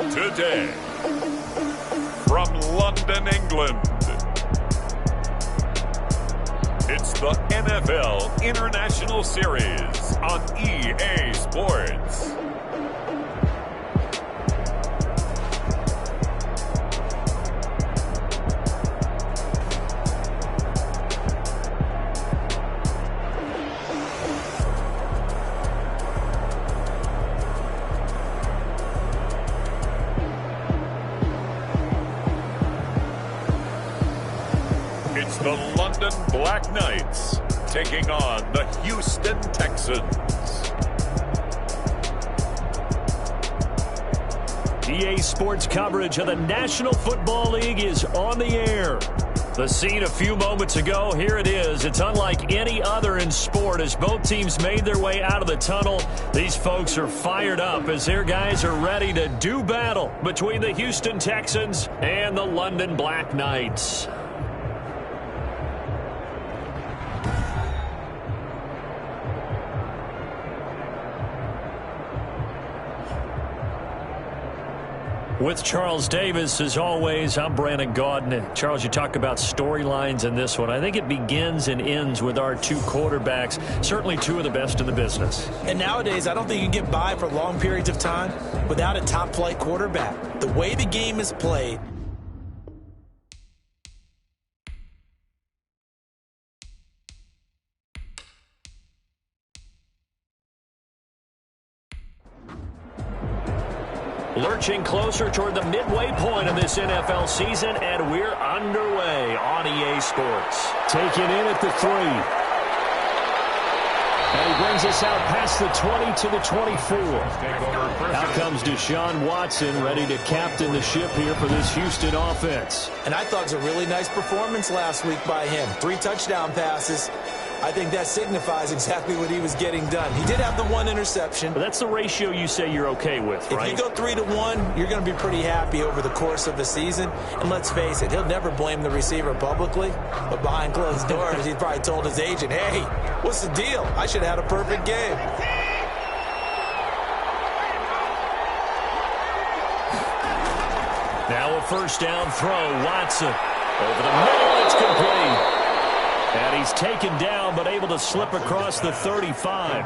Today, from London, England, it's the NFL International Series on EA Sports. It's the London BlackKnights taking on the Houston Texans. EA Sports coverage of the National Football League is on the air. The scene a few moments ago, here it is. It's unlike any other in sport as both teams made their way out of the tunnel. These folks are fired up as their guys are ready to do battle between the Houston Texans and the London BlackKnights. With Charles Davis, as always, I'm Brandon Gaudin. Charles, you talk about storylines in this one. I think it begins and ends with our two quarterbacks, certainly two of the best in the business. And nowadays, I don't think you get by for long periods of time without a top-flight quarterback. The way the game is played, lurching closer toward the midway point of this NFL season, and we're underway on EA Sports. Taken in at the 3. And he brings us out past the 20 to the 24. Out comes Deshaun Watson, ready to captain the ship here for this Houston offense. and I thought it was a really nice performance last week by him. 3 touchdown passes. I think that signifies exactly what he was getting done. He did have the 1 interception. But that's the ratio you say you're okay with, right? If you go 3-1, you're going to be pretty happy over the course of the season. And let's face it, he'll never blame the receiver publicly. But behind closed doors, he's probably told his agent, hey, what's the deal? I should have had a perfect game. Now a first down throw. Watson over the middle. It's complete. And he's taken down, but able to slip across the 35.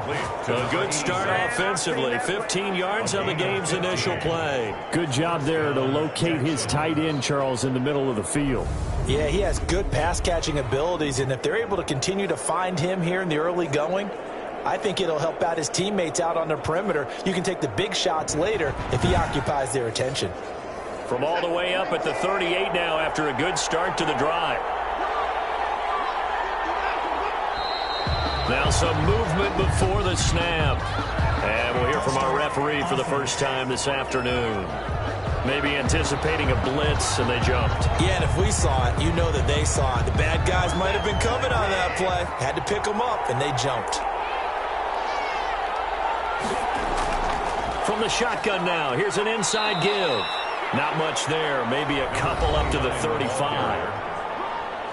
A good start offensively. 15 yards on the game's initial play. Good job there to locate his tight end, Charles, in the middle of the field. Yeah, he has good pass-catching abilities, and if they're able to continue to find him here in the early going, I think it'll help out his teammates out on the perimeter. You can take the big shots later if he occupies their attention. From all the way up at the 38 now after a good start to the drive. Now some movement before the snap. And we'll hear from our referee for the first time this afternoon. Maybe anticipating a blitz, and they jumped. Yeah, and if we saw it, you know that they saw it. The bad guys might have been coming on that play. Had to pick them up, and they jumped. From the shotgun now, here's an inside give. Not much there, maybe a couple up to the 35.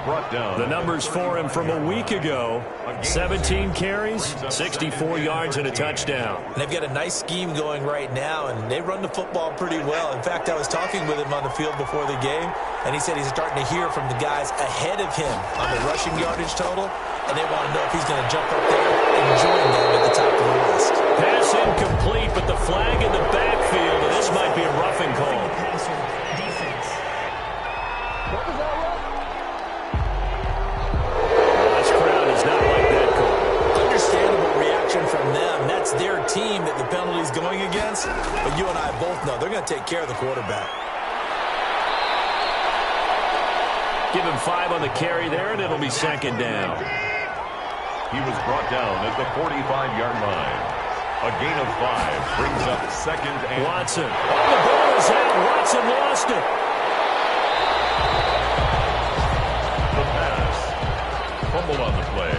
Brought down. The numbers for him from a week ago, 17 carries, 64 yards, and a touchdown. And they've got a nice scheme going right now, and they run the football pretty well. In fact, I was talking with him on the field before the game, and he said he's starting to hear from the guys ahead of him on the rushing yardage total, and they want to know if he's going to jump up there and join them at the top of the list. Pass incomplete, but the flag in the backfield, and this might be a roughing call. From them, that's their team that the penalty's going against, but you and I both know they're going to take care of the quarterback. Give him 5 on the carry there, and it'll be second down. He was brought down at the 45-yard line. A gain of 5 brings up second and... Watson. Oh, the ball is out. Watson lost it. The pass. Fumble on the play.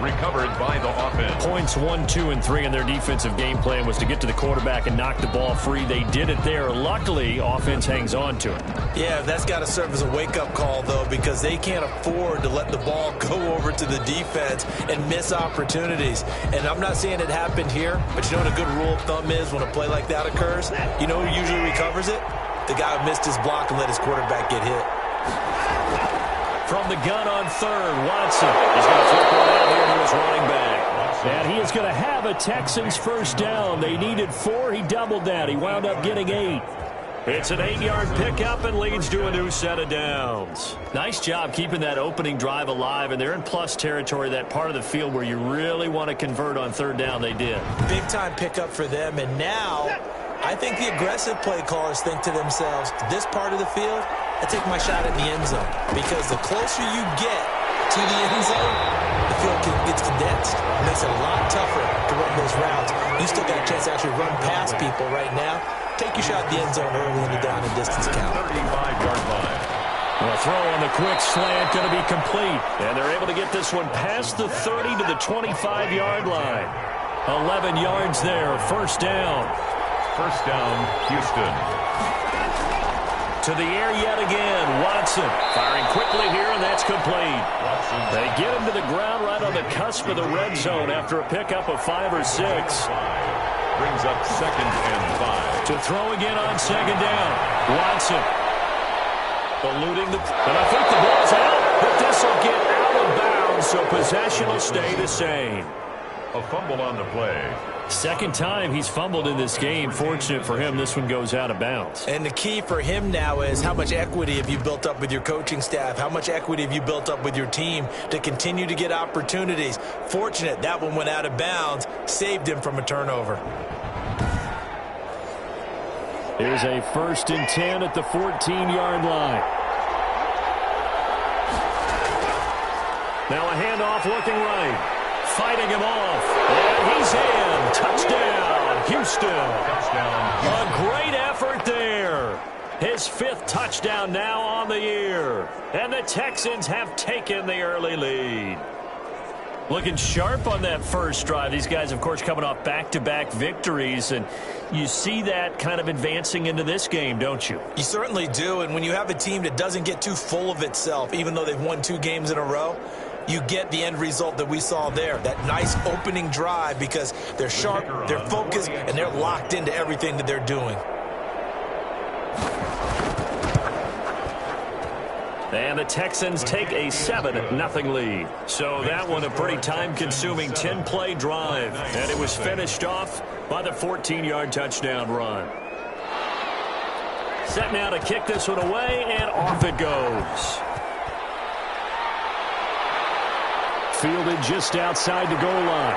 recovered by the offense. Points 1, 2, and 3 in their defensive game plan was to get to the quarterback and knock the ball free. They did it there. Luckily, offense hangs on to it. Yeah, that's got to serve as a wake-up call, though, because they can't afford to let the ball go over to the defense and miss opportunities. And I'm not saying it happened here, but you know what a good rule of thumb is when a play like that occurs? You know who usually recovers it? The guy who missed his block and let his quarterback get hit. From the gun on third, Watson is going to flip one out here to his running back. And he is going to have a Texans first down. They needed 4. He doubled that. He wound up getting 8. It's an 8-yard pickup and leads to a new set of downs. Nice job keeping that opening drive alive, and they're in plus territory, that part of the field where you really want to convert on third down. They did. Big-time pickup for them, and now I think the aggressive play callers think to themselves, this part of the field, I take my shot at the end zone. Because the closer you get to the end zone, the field gets condensed. It makes it a lot tougher to run those routes. You still got a chance to actually run past people right now. Take your shot at the end zone early in the down and distance count. 35-yard line. A throw on the quick slant going to be complete. And they're able to get this one past the 30 to the 25-yard line. 11 yards there, first down. First down, Houston. To the air yet again, Watson firing quickly here, and that's complete. They get him to the ground right on the cusp of the red zone after a pickup of 5 or 6. Brings up 2nd and 5. To throw again on second down, Watson eluding the, and I think the ball's out, but this will get out of bounds, so possession will stay the same. A fumble on the play. Second time he's fumbled in this game. Fortunate for him, this one goes out of bounds. And the key for him now is how much equity have you built up with your coaching staff? How much equity have you built up with your team to continue to get opportunities? Fortunate that one went out of bounds, saved him from a turnover. Here's a 1st and 10 at the 14-yard line. Now a handoff looking right. Fighting him off. And he's in. Touchdown, Houston. A great effort there. His 5th touchdown now on the year. And the Texans have taken the early lead. Looking sharp on that first drive. These guys, of course, coming off back-to-back victories. And you see that kind of advancing into this game, don't you? You certainly do. And when you have a team that doesn't get too full of itself, even though they've won 2 games in a row, you get the end result that we saw there. That nice opening drive because they're sharp, they're focused, and they're locked into everything that they're doing. And the Texans take a 7-0 lead. So that one a pretty time-consuming 10-play drive. And it was finished off by the 14-yard touchdown run. Set now to kick this one away, and off it goes. Fielded just outside the goal line.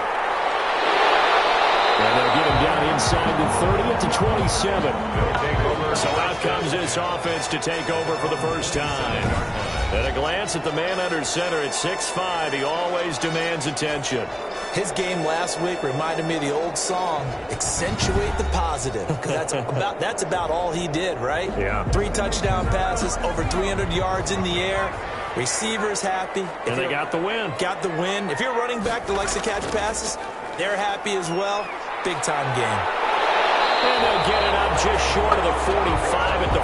And they'll get him down inside the 30 at the 27. So out comes this offense to take over for the first time. At a glance at the man under center at 6'5", he always demands attention. His game last week reminded me of the old song, Accentuate the Positive. Because that's about all he did, right? Yeah. 3 touchdown passes, over 300 yards in the air. Receivers happy. And they got the win. Got the win. If you're a running back that likes to catch passes, they're happy as well. Big-time game. And they'll get it up just short of the 45 at the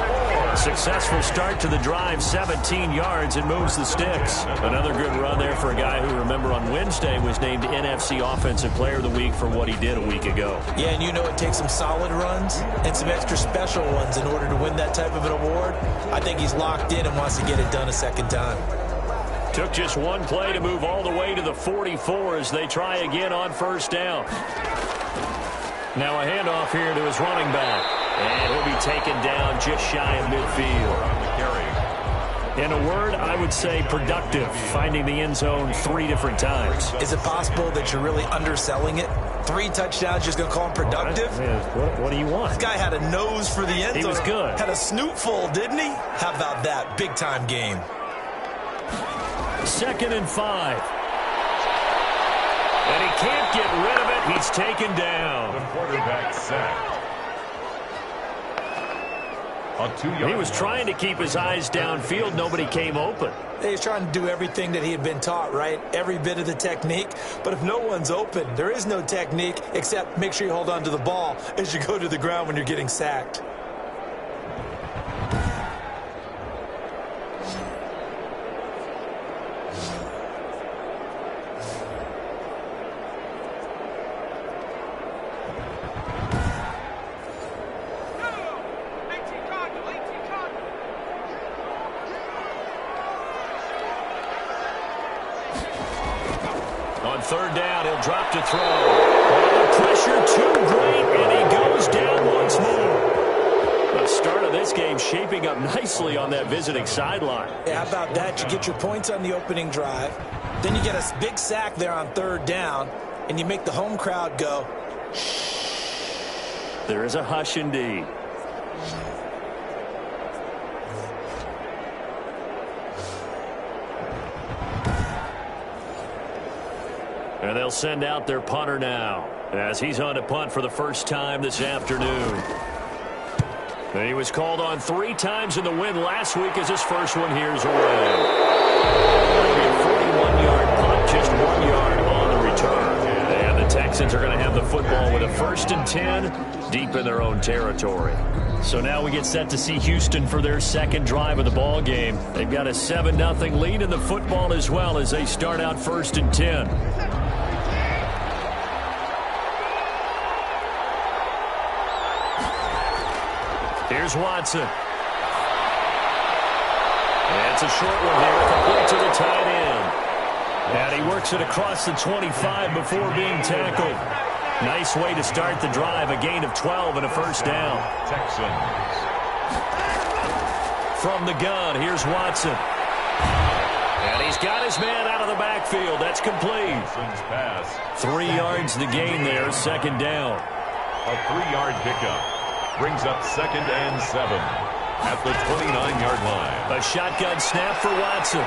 44. Successful start to the drive, 17 yards, and moves the sticks. Another good run there for a guy who, remember, on Wednesday was named NFC Offensive Player of the Week for what he did a week ago. Yeah, and you know it takes some solid runs and some extra special ones in order to win that type of an award. I think he's locked in and wants to get it done a second time. Took just one play to move all the way to the 44 as they try again on first down. Now a handoff here to his running back. And he'll be taken down just shy of midfield. In a word, I would say productive, finding the end zone 3 different times. Is it possible that you're really underselling it? 3 touchdowns, just going to call him productive? What do you want? This guy had a nose for the end zone. He was good. Had a snoot full, didn't he? How about that? Big-time game. 2nd and 5. And he can't get rid of it. He's taken down. The quarterback sacked. A 2-yard. He was trying to keep his eyes downfield. Nobody came open. He's trying to do everything that he had been taught, right? Every bit of the technique. But if no one's open, there is no technique except make sure you hold on to the ball as you go to the ground when you're getting sacked. On third down, he'll drop to throw. Oh, the pressure too great, and he goes down once more. The start of this game shaping up nicely on that visiting sideline. Yeah, how about that? You get your points on the opening drive. Then you get a big sack there on third down, and you make the home crowd go, shh. There is a hush indeed. And they'll send out their punter now as he's on to punt for the first time this afternoon. And he was called on 3 times in the win last week as his first one here's away. It'll be a 41-yard punt, just 1 yard on the return. And the Texans are going to have the football with a 1st and 10 deep in their own territory. So now we get set to see Houston for their second drive of the ball game. They've got a 7-0 lead in the football as well as they start out 1st and 10. Here's Watson. And it's a short one here, complete to the tight end. And he works it across the 25 before being tackled. Nice way to start the drive, a gain of 12 and a first down. Texans. From the gun, here's Watson. And he's got his man out of the backfield. That's complete. Pass. 3 yards the gain there, second down. A 3-yard pickup. Brings up 2nd and 7 at the 29-yard line. A shotgun snap for Watson.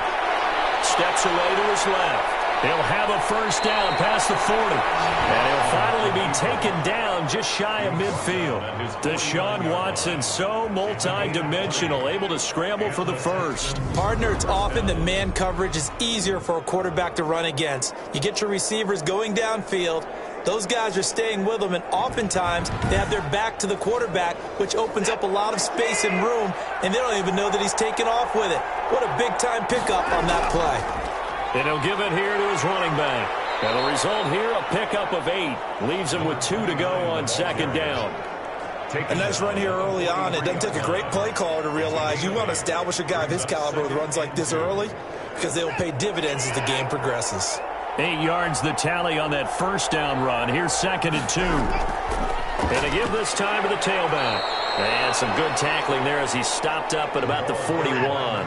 Steps away to his left. He'll have a first down past the 40. And he'll finally be taken down just shy of midfield. Deshaun Watson, so multi-dimensional, able to scramble for the first. Partner, it's often that man coverage is easier for a quarterback to run against. You get your receivers going downfield. Those guys are staying with them, and oftentimes they have their back to the quarterback, which opens up a lot of space and room, and they don't even know that he's taken off with it. What a big-time pickup on that play. And he'll give it here to his running back. And the result here, a pickup of 8. Leaves him with 2 to go on second down. A nice run here early on. It doesn't take a great play caller to realize you want to establish a guy of his caliber with runs like this early because they will pay dividends as the game progresses. 8 yards the tally on that first down run. Here's 2nd and 2. And to give this time to the tailback. And some good tackling there as he stopped up at about the 41.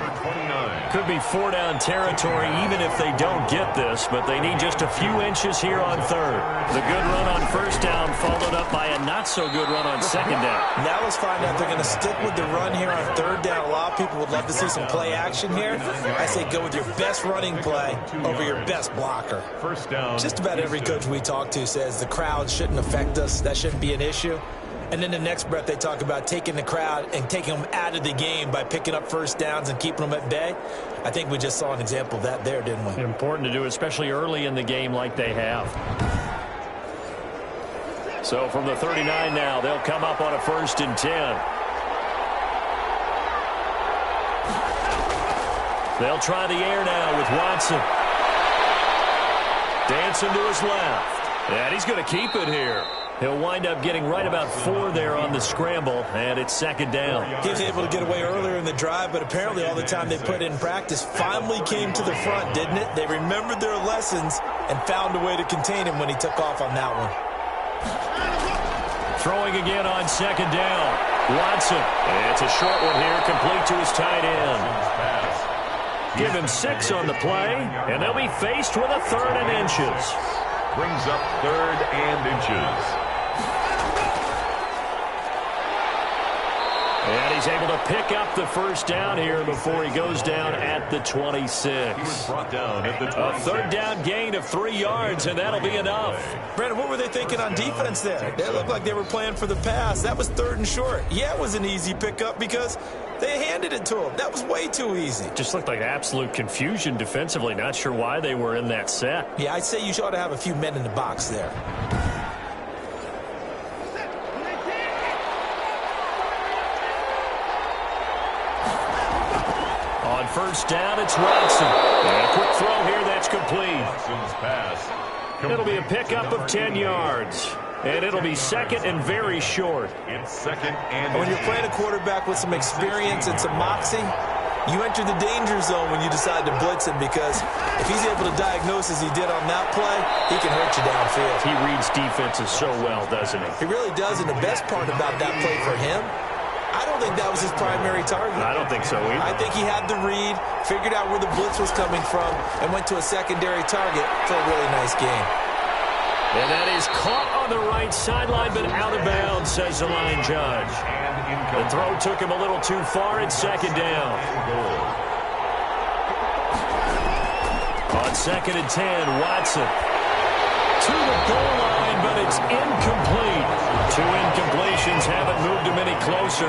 Could be 4-down territory even if they don't get this, but they need just a few inches here on third. The good run on first down followed up by a not-so-good run on second down. Now let's find out if they're going to stick with the run here on third down. A lot of people would love to see some play action here. I say go with your best running play over your best blocker. First down. Just about every coach we talk to says the crowd shouldn't affect us. That shouldn't be an issue. And then the next breath they talk about taking the crowd and taking them out of the game by picking up first downs and keeping them at bay. I think we just saw an example of that there, didn't we? Important to do, especially early in the game like they have. So from the 39 now, they'll come up on a 1st and 10. They'll try the air now with Watson. Dancing to his left. And he's going to keep it here. He'll wind up getting right about 4 there on the scramble, and it's second down. He was able to get away earlier in the drive, but apparently all the time they put in practice finally came to the front, didn't it? They remembered their lessons and found a way to contain him when he took off on that one. Throwing again on second down. Watson. And it's a short one here, complete to his tight end. Give him 6 on the play, and they'll be faced with a 3rd and inches. Brings up 3rd and inches. And he he's able to pick up the first down here before he goes down at the 26. He was brought down at the 26. A third down gain of 3 yards, and that'll be enough. Brandon, what were they thinking on defense there? They looked like they were playing for the pass. That was 3rd and short. Yeah, it was an easy pickup because they handed it to him. That was way too easy. Just looked like absolute confusion defensively. Not sure why they were in that set. Yeah, I'd say you ought to have a few men in the box there. On first down, it's Watson. And a quick throw here that's complete. Watson's pass. It'll be a pickup of 10 yards. And it'll be 2nd and very short. It's 2nd and when you're playing a quarterback with some experience and some moxie, you enter the danger zone when you decide to blitz him, because if he's able to diagnose as he did on that play, he can hurt you downfield. He reads defenses so well, doesn't he? He really does, and the best part about that play for him, I don't think that was his primary target. I don't think so either. I think he had the read, figured out where the blitz was coming from, and went to a secondary target for a really nice game. And that is caught on the right sideline, but out of bounds, says the line judge. The throw took him a little too far. It's 2nd down. On 2nd and 10, Watson to the goal line, but it's incomplete. 2 incompletions haven't moved him any closer.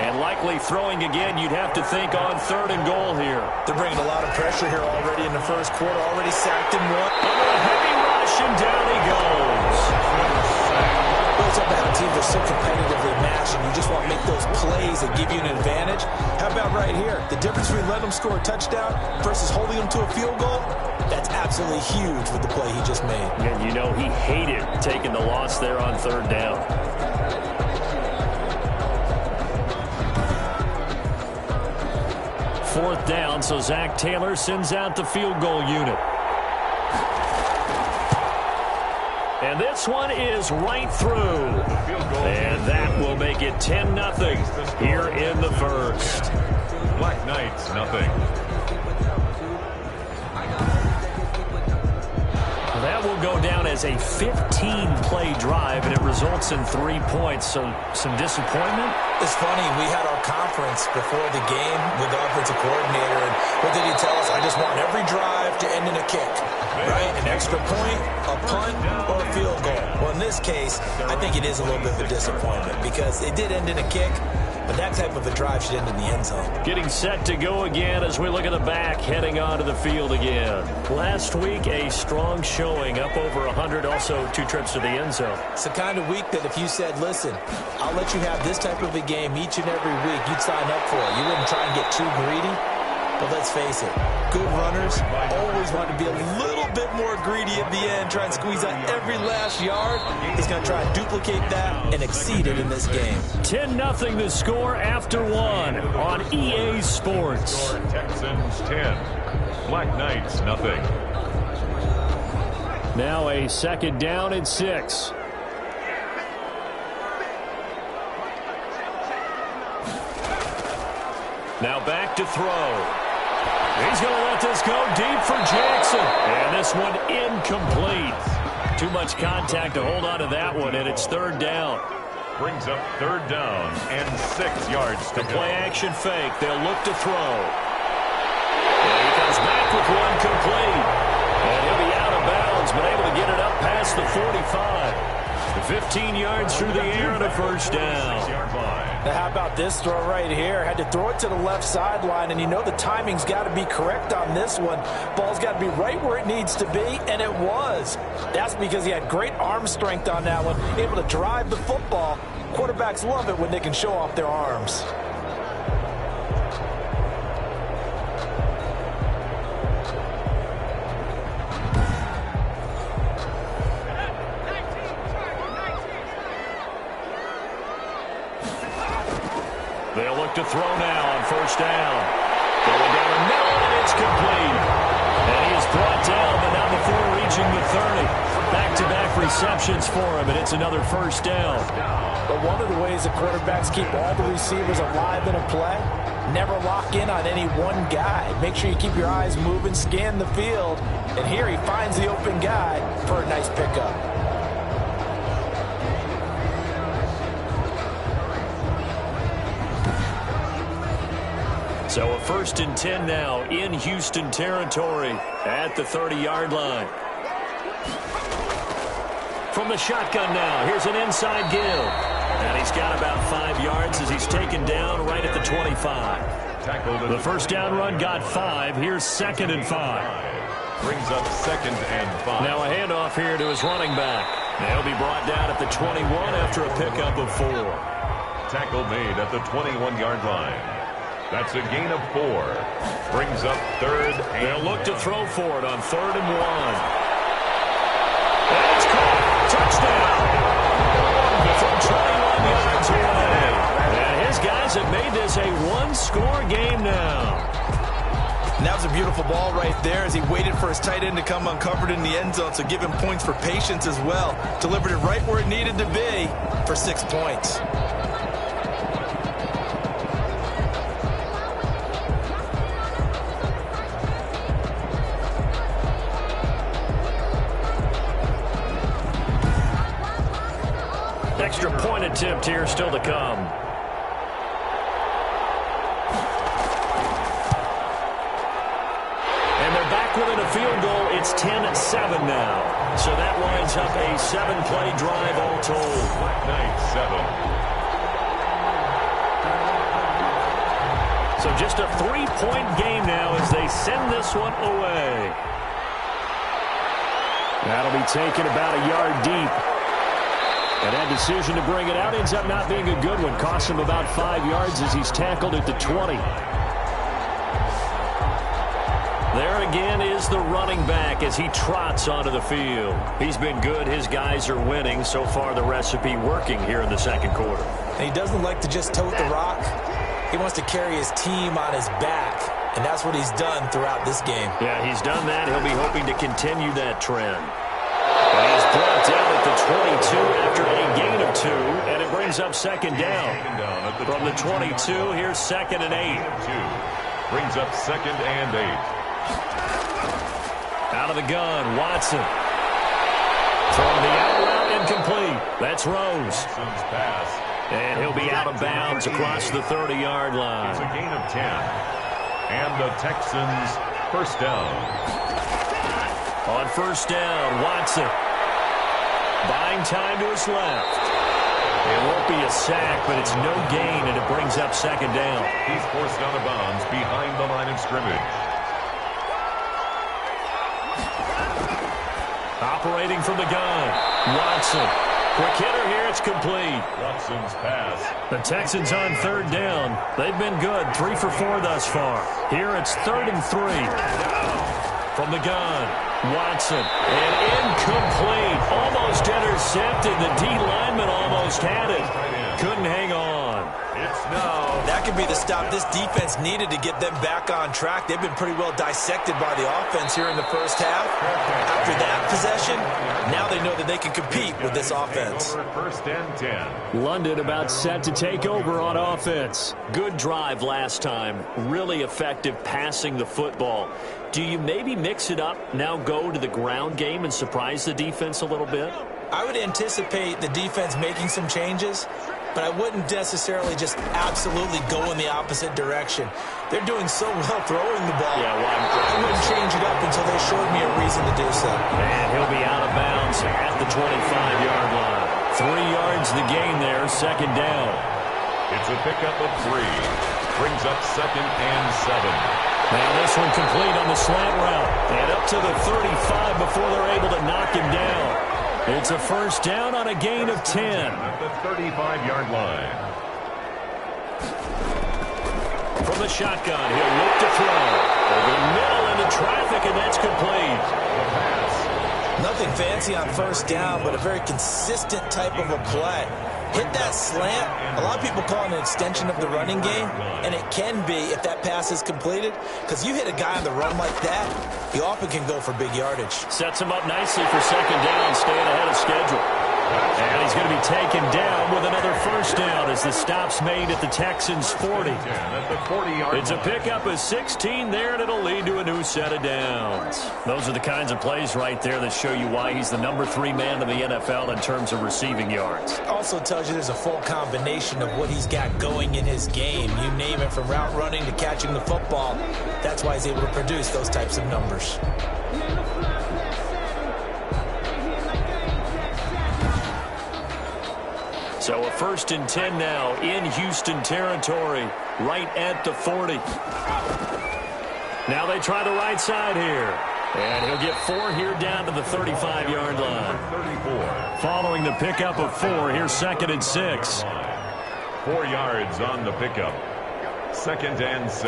And likely throwing again, you'd have to think on 3rd and goal here. They're bringing a lot of pressure here already in the first quarter. Already sacked him one. A heavy rush, and down he goes. It's up to how teams are so competitively matched, and you just want to make those plays that give you an advantage. How about right here? The difference between letting them score a touchdown versus holding them to a field goal, that's absolutely huge with the play he just made. And you know he hated taking the loss there on 3rd down. Fourth down, so Zach Taylor sends out the field goal unit. And this one is right through. And that will make it 10-0 here in the first. BlackKnights, nothing. That will go down as a 15-play drive, and it results in 3 points. So some disappointment. It's funny, we had our conference before the game with the offensive coordinator, and what did he tell us? I just want every drive to end in a kick, right? An extra point, a punt, or a field goal. Well, in this case, I think it is a little bit of a disappointment because it did end in a kick, but that type of a drive should end in the end zone. Getting set to go again as we look at the back, heading onto the field again. Last week, a strong showing, up over 100, also 2 trips to the end zone. It's the kind of week that if you said, listen, I'll let you have this type of a game each and every week, you'd sign up for it. You wouldn't try and get too greedy. But let's face it, good runners always want to be a little bit more greedy at the end, try and squeeze out every last yard. He's going to try and duplicate that and exceed it in this game. 10-0 the score after 1 on EA Sports. Texans 10, BlackKnights nothing. Now a 2nd down and 6. Now back to throw. He's going to let this go deep for Jackson. And this one incomplete. Too much contact to hold on to that one, and it's 3rd down. Brings up 3rd down and 6 yards to go. Play action fake. They'll look to throw. And he comes back with one complete. And he'll be out of bounds, but able to get it up past the 45. 15 yards through the air and a first down. Now how about this throw right here? Had to throw it to the left sideline, and you know the timing's got to be correct on this one. Ball's got to be right where it needs to be, and it was. That's because he had great arm strength on that one, able to drive the football. Quarterbacks love it when they can show off their arms. They'll look to throw now on first down. Going down the middle, and it's complete. And he is brought down, but not before reaching the 30. Back-to-back receptions for him, and it's another first down. But one of the ways the quarterbacks keep all the receivers alive in a play, never lock in on any one guy. Make sure you keep your eyes moving, scan the field, and here he finds the open guy for a nice pickup. So a 1st and 10 now in Houston territory at the 30-yard line. From the shotgun now, here's an inside give. And he's got about 5 yards as he's taken down right at the 25. The first down run got 5. Here's 2nd and 5. Brings up 2nd and 5. Now a handoff here to his running back. They'll be brought down at the 21 after a pickup of 4. Tackle made at the 21-yard line. That's a gain of 4. Brings up 3rd and they'll look to throw for it on 3rd and 1. And it's caught. Touchdown. From 21 yards away. And his guys have made this a one-score game now. And that was a beautiful ball right there as he waited for his tight end to come uncovered in the end zone, so give him points for patience as well. Delivered it right where it needed to be for 6 points. Extra point attempt here still to come. And they're back within a field goal. It's 10-7 now. So that winds up a 7-play drive all told. BlackKnights 7. So just a 3-point game now as they send this one away. That'll be taken about a yard deep. And that decision to bring it out ends up not being a good one. Costs him about 5 yards as he's tackled at the 20. There again is the running back as he trots onto the field. He's been good. His guys are winning. So far, the recipe working here in the second quarter. And he doesn't like to just tote the rock. He wants to carry his team on his back. And that's what he's done throughout this game. Yeah, he's done that. He'll be hoping to continue that trend. And he's brought down at the 22 after a gain of 2, and it brings up 2nd down. From the 22, here's 2nd and 8. Brings up 2nd and 8. Out of the gun, Watson. Throwing the out route incomplete. That's Rose. Pass. And he'll be out of bounds across the 30-yard line. It's a gain of 10. And the Texans first down. On first down, Watson. Buying time to his left. It won't be a sack, but it's no gain, and it brings up 2nd down. He's forced out of bounds behind the line of scrimmage. Operating from the gun, Watson. Quick hitter here, it's complete. Watson's pass. The Texans on 3rd down. They've been good, 3 for 4 thus far. Here it's 3rd and 3. From the gun, Watson. And incomplete. Almost intercepted. The D lineman almost had it. Couldn't hang on. It's now. That could be the stop this defense needed to get them back on track. They've been pretty well dissected by the offense here in the first half. After that possession, now they know that they can compete with this offense. 1st and 10. London about set to take over on offense. Good drive last time. Really effective passing the football. Do you maybe mix it up, now go to the ground game and surprise the defense a little bit? I would anticipate the defense making some changes, but I wouldn't necessarily just absolutely go in the opposite direction. They're doing so well throwing the ball. Yeah, I wouldn't change it up until they showed me a reason to do so. And he'll be out of bounds at the 25-yard line. 3 yards the gain there, 2nd down. It's a pickup of 3. Brings up 2nd and 7. Now this one complete on the slant route. And up to the 35 before they're able to knock him down. It's a first down on a gain of 10. At the 35-yard line. From the shotgun, he'll look to throw. Over the middle into traffic, and that's complete. The pass. Nothing fancy on first down, but a very consistent type of a play. Hit that slant. A lot of people call it an extension of the running game, and it can be if that pass is completed, because you hit a guy on the run like that, he often can go for big yardage. Sets him up nicely for 2nd down, staying ahead of schedule. And he's going to be taken down with another first down as the stop's made at the Texans' 40. It's a pickup of 16 there, and it'll lead to a new set of downs. Those are the kinds of plays right there that show you why he's the number 3 man in the NFL in terms of receiving yards. Also tells you there's a full combination of what he's got going in his game. You name it, from route running to catching the football. That's why he's able to produce those types of numbers. So a 1st and 10 now in Houston territory, right at the 40. Now they try the right side here. And he'll get 4 here down to the 35-yard line. Following the pickup of 4, here's 2nd and 6. 4 yards on the pickup. 2nd and 6.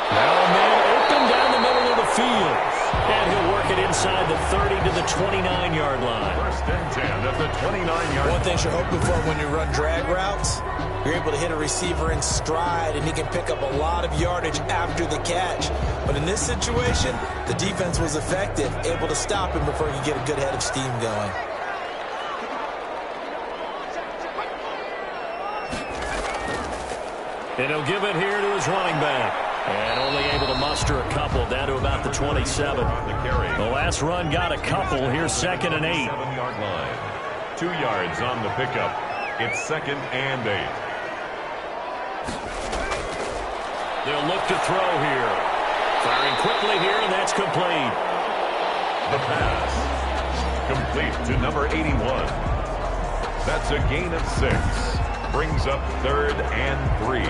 Now a man open down the middle of the field. And he'll work it inside the 30 to the 29-yard line. 1st and 10 at the 29-yard. One thing you're hoping for when you run drag routes, you're able to hit a receiver in stride, and he can pick up a lot of yardage after the catch. But in this situation, the defense was effective, able to stop him before he could get a good head of steam going. And he'll give it here to his running back. And only able to muster a couple down to about the 27. The last run got a couple. Here's 2nd and 8. 7-yard line. 2 yards on the pickup. It's 2nd and 8. They'll look to throw here. Firing quickly here, and that's complete. The pass. Complete to number 81. That's a gain of 6. Brings up 3rd and 3.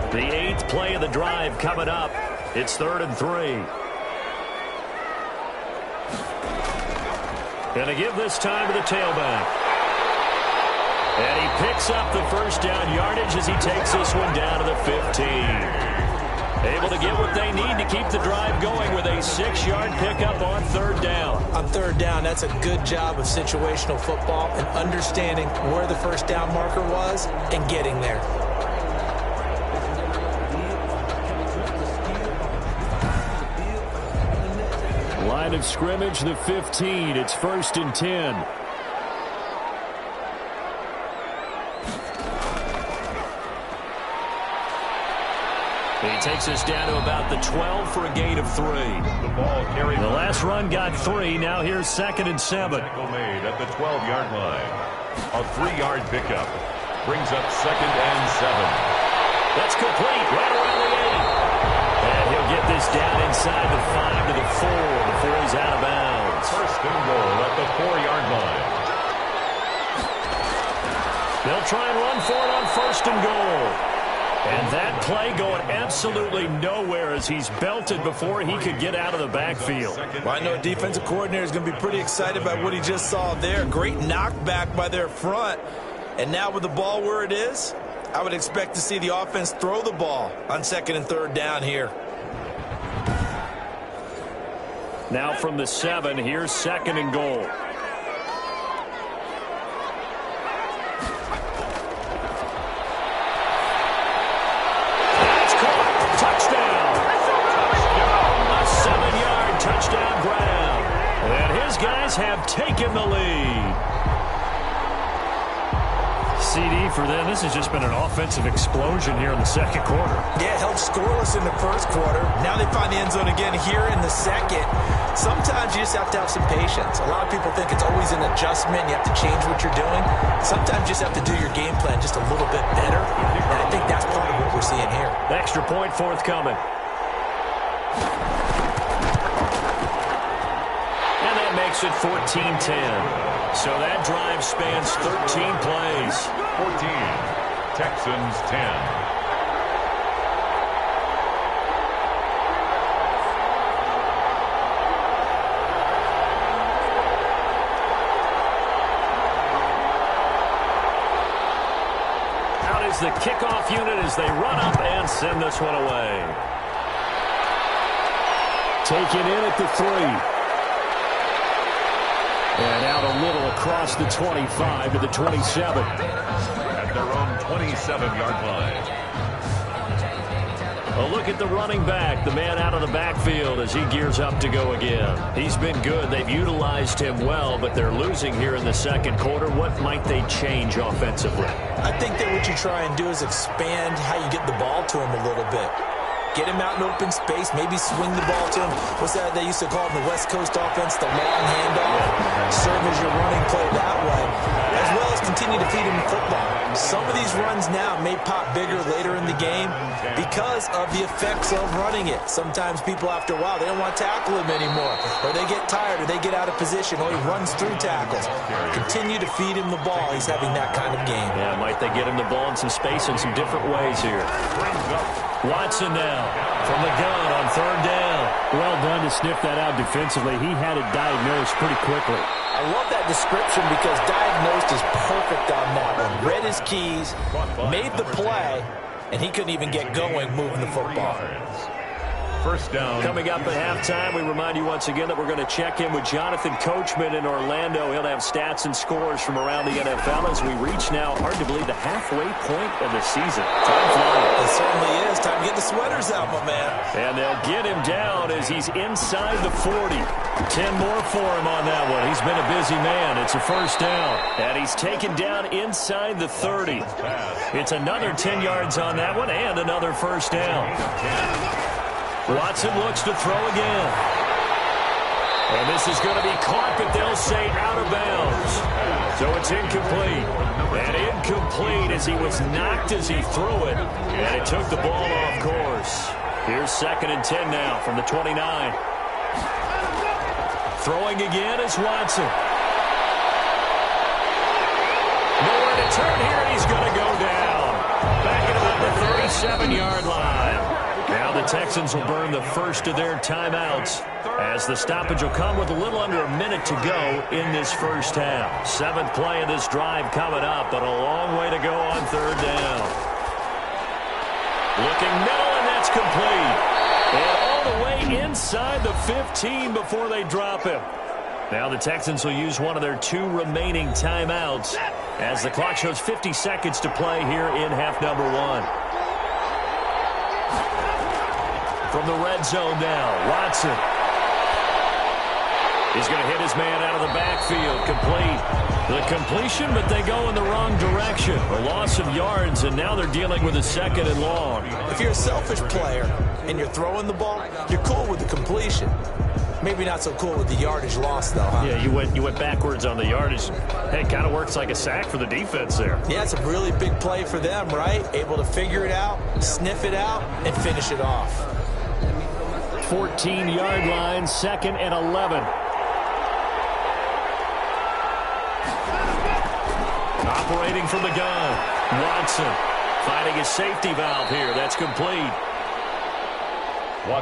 The 8th play of the drive coming up. It's 3rd and 3. Gonna give this time to the tailback. And he picks up the first down yardage as he takes this one down to the 15. Able to get what they need to keep the drive going with a 6-yard pickup on 3rd down. On 3rd down, that's a good job of situational football and understanding where the first down marker was and getting there. Line of scrimmage, the 15. It's 1st and 10. He takes us down to about the 12 for a gain of 3. The ball carried. The last run got 3. Now here's 2nd and 7. Tackle made at the 12-yard line. A 3-yard pickup. Brings up 2nd and 7. That's complete right around the 8. And he'll get this down inside the 5 to the 4 before he's out of bounds. 1st and goal at the 4-yard line. They'll try and run for it on 1st and goal. And that play going absolutely nowhere as he's belted before he could get out of the backfield. Well, I know a defensive coordinator is going to be pretty excited by what he just saw there. Great knockback by their front. And now with the ball where it is, I would expect to see the offense throw the ball on 2nd and 3rd down here. Now from the 7, here's 2nd and goal. That's caught. Touchdown. A 7-yard touchdown grab. And his guys have taken the lead. CD for them. This has just been an offensive explosion here in the 2nd quarter. Yeah, held scoreless in the 1st quarter. Now they find the end zone again here in the 2nd. Sometimes you just have to have some patience. A lot of people think it's always an adjustment. You have to change what you're doing. Sometimes you just have to do your game plan just a little bit better. And I think that's part of what we're seeing here. Extra point forthcoming. And that makes it 14-10. So that drive spans 13 plays. 14. Texans 10. Out is the kickoff unit as they run up and send this one away. Taken in at the 3. And out a little across the 25 to the 27. At their own 27-yard line. A look at the running back, the man out of the backfield as he gears up to go again. He's been good. They've utilized him well, but they're losing here in the second quarter. What might they change offensively? I think that what you try and do is expand how you get the ball to him a little bit. Get him out in open space, maybe swing the ball to him. What's that they used to call in the West Coast offense, the long handoff? Serve as your running play that way, as well as continue to feed him football. Some of these runs now may pop bigger later in the game because of the effects of running it. Sometimes people, after a while, they don't want to tackle him anymore, or they get tired, or they get out of position, or he runs through tackles. Continue to feed him the ball. He's having that kind of game. Yeah, might they get him the ball in some space in some different ways here. Watson now from the gun on third down. Well done to sniff that out defensively. He had it diagnosed pretty quickly. I love that description because diagnosed is perfect on that one. Read his keys, made the play, and he couldn't even get going moving the football. First down. Coming up at halftime, we remind you once again that we're going to check in with Jonathan Coachman in Orlando. He'll have stats and scores from around the NFL as we reach now, hard to believe, the halfway point of the season. Time flying. It certainly is. Time to get the sweaters out, my man. And they'll get him down as he's inside the 40. 10 more for him on that one. He's been a busy man. It's a first down. And he's taken down inside the 30. It's another 10 yards on that one and another first down. Watson looks to throw again. And this is going to be caught, but they'll say out of bounds. So it's incomplete. And incomplete as he was knocked as he threw it. And it took the ball off course. Here's 2nd and 10 now from the 29. Throwing again is Watson. Nowhere to turn here. He's going to go down. Back at about the 37-yard line. Now the Texans will burn the first of their timeouts as the stoppage will come with a little under a minute to go in this first half. 7th play of this drive coming up, but a long way to go on third down. Looking middle, and that's complete. And all the way inside the 15 before they drop him. Now the Texans will use one of their 2 remaining timeouts as the clock shows 50 seconds to play here in half number 1. From the red zone now, Watson. He's going to hit his man out of the backfield. Complete. The completion, but they go in the wrong direction. A loss of yards, and now they're dealing with a 2nd and long. If you're a selfish player and you're throwing the ball, you're cool with the completion. Maybe not so cool with the yardage loss, though, huh? Yeah, you went backwards on the yardage. Hey, it kind of works like a sack for the defense there. Yeah, it's a really big play for them, right? Able to figure it out, sniff it out, and finish it off. 14-yard line, 2nd and 11. Operating from the gun, Watson finding his safety valve here. That's complete.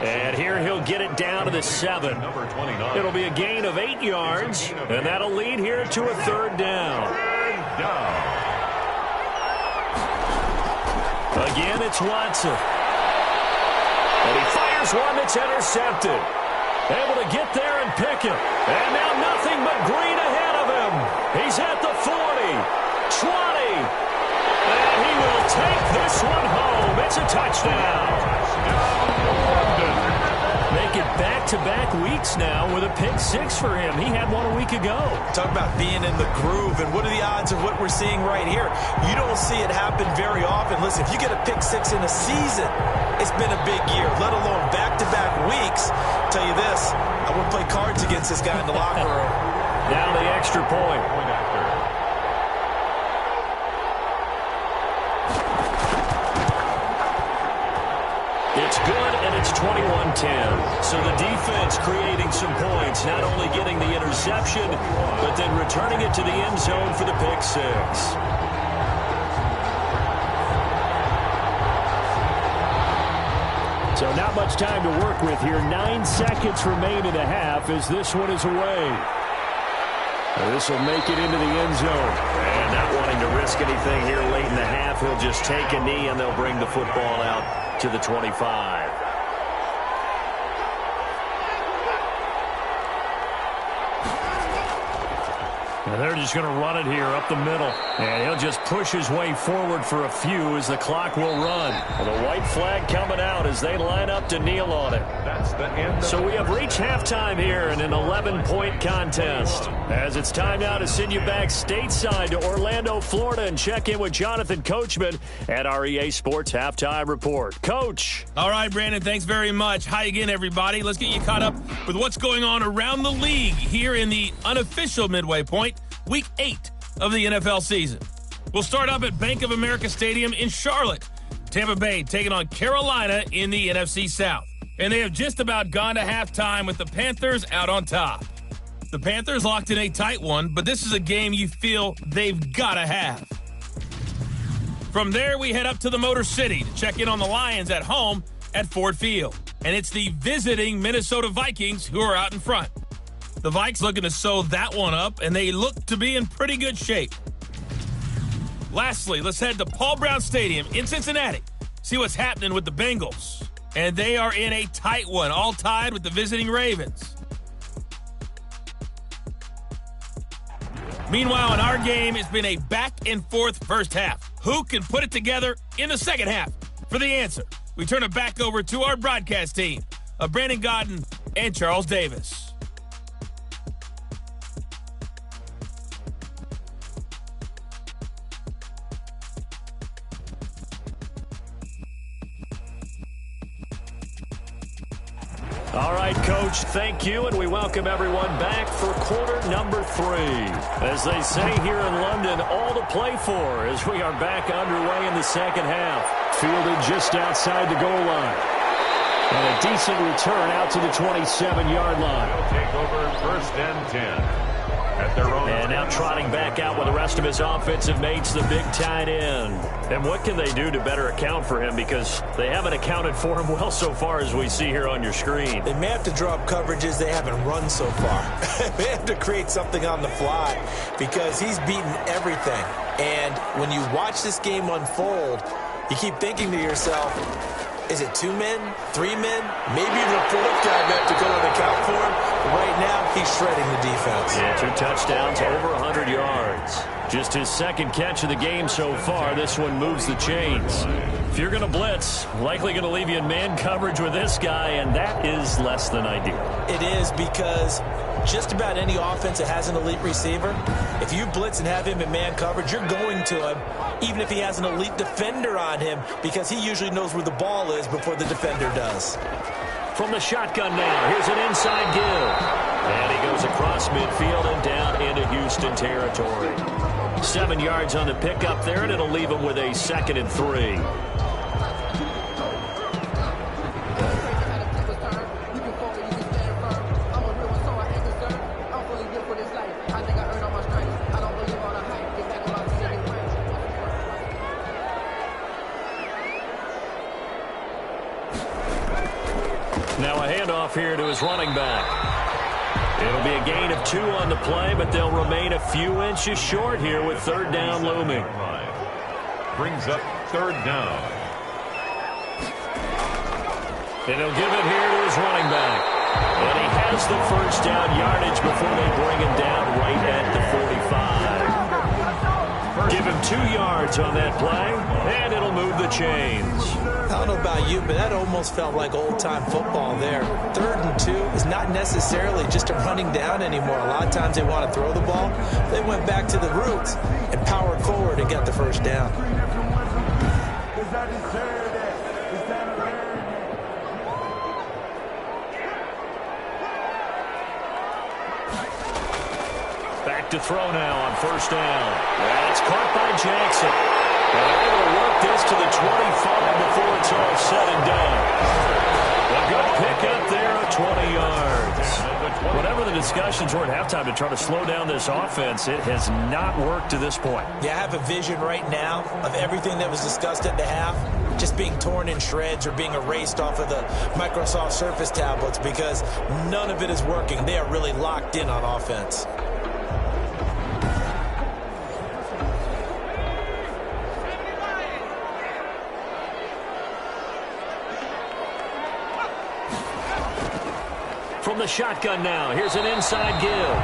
And here he'll get it down to the 7. It'll be a gain of 8 yards, and that'll lead here to a 3rd down. Again, it's Watson. And he fires one that's intercepted. Able to get there and pick it. And now nothing but green ahead of him. He's at the 40, 20. And he will take this one home. It's a touchdown. Make it back-to-back weeks now with a pick 6 for him. He had one a week ago. Talk about being in the groove, and what are the odds of what we're seeing right here? You don't see it happen very often. Listen, if you get a pick 6 in a season, it's been a big year, let alone back-to-back weeks. I'll tell you this, I wouldn't play cards against this guy in the locker room. Now the extra point. It's good, and it's 21-10. So the defense creating some points, not only getting the interception, but then returning it to the end zone for the pick 6. So not much time to work with here. 9 seconds remain in the half as this one is away. This will make it into the end zone. And not wanting to risk anything here late in the half, he'll just take a knee, and they'll bring the football out to the 25. And they're just going to run it here up the middle. And he'll just push his way forward for a few as the clock will run. Well, the white flag coming out as they line up to kneel on it. That's the end. So we have reached halftime here in an 11-point contest. As it's time now to send you back stateside to Orlando, Florida, and check in with Jonathan Coachman at our EA Sports Halftime Report. Coach. All right, Brandon, thanks very much. Hi again, everybody. Let's get you caught up with what's going on around the league here in the unofficial midway point, Week 8 of the NFL season. We'll start up at Bank of America Stadium in Charlotte. Tampa Bay taking on Carolina in the NFC South. And they have just about gone to halftime with the Panthers out on top. The Panthers locked in a tight one, but this is a game you feel they've got to have. From there, we head up to the Motor City to check in on the Lions at home at Ford Field. And it's the visiting Minnesota Vikings who are out in front. The Vikes looking to sew that one up, and they look to be in pretty good shape. Lastly, let's head to Paul Brown Stadium in Cincinnati. See what's happening with the Bengals. And they are in a tight one, all tied with the visiting Ravens. Meanwhile, in our game, it's been a back-and-forth first half. Who can put it together in the second half? For the answer, we turn it back over to our broadcast team of Brandon Godden and Charles Davis. All right, Coach, thank you, and we welcome everyone back for quarter number 3. As they say here in London, all to play for as we are back underway in the second half. Fielded just outside the goal line. And a decent return out to the 27-yard line. They'll take over first and 10. At their own. And now trotting back out with the rest of his offensive mates, the big tight end. And what can they do to better account for him? Because they haven't accounted for him well so far as we see here on your screen. They may have to draw up coverages they haven't run so far. They have to create something on the fly because he's beaten everything. And when you watch this game unfold, you keep thinking to yourself, is it 2 men, 3 men, maybe even a fourth guy may have to go and account for him? But right now, he's shredding the defense. Yeah, 2 touchdowns, over 100 yards. Just his second catch of the game so far. This one moves the chains. If you're going to blitz, likely going to leave you in man coverage with this guy, and that is less than ideal. It is because just about any offense that has an elite receiver, if you blitz and have him in man coverage, you're going to him, even if he has an elite defender on him, because he usually knows where the ball is before the defender does. From the shotgun now, here's an inside give. And he goes across midfield and down into Houston territory. 7 yards on the pickup there, and it'll leave him with a 2nd and 3. Now a handoff here to his running back. It'll be a gain of 2 on the play, but they'll remain a few inches short here with 3rd down looming. Brings up 3rd down. And he'll give it here to his running back. And he has the 1st down yardage before they bring him down right at the 45. Give him 2 yards on that play, and it'll move the chains. I don't know about you, but that almost felt like old-time football there. 3rd and 2 is not necessarily just a running down anymore. A lot of times they want to throw the ball. They went back to the roots and powered forward and got the 1st down. Back to throw now on 1st down. That's caught by Jackson. And they're able to work this to the 25 before it's all said and done. A good pickup there of 20 yards. Whatever the discussions were at halftime to try to slow down this offense, it has not worked to this point. Yeah, I have a vision right now of everything that was discussed at the half just being torn in shreds or being erased off of the Microsoft Surface tablets because none of it is working. They are really locked in on offense. From the shotgun now, here's an inside give.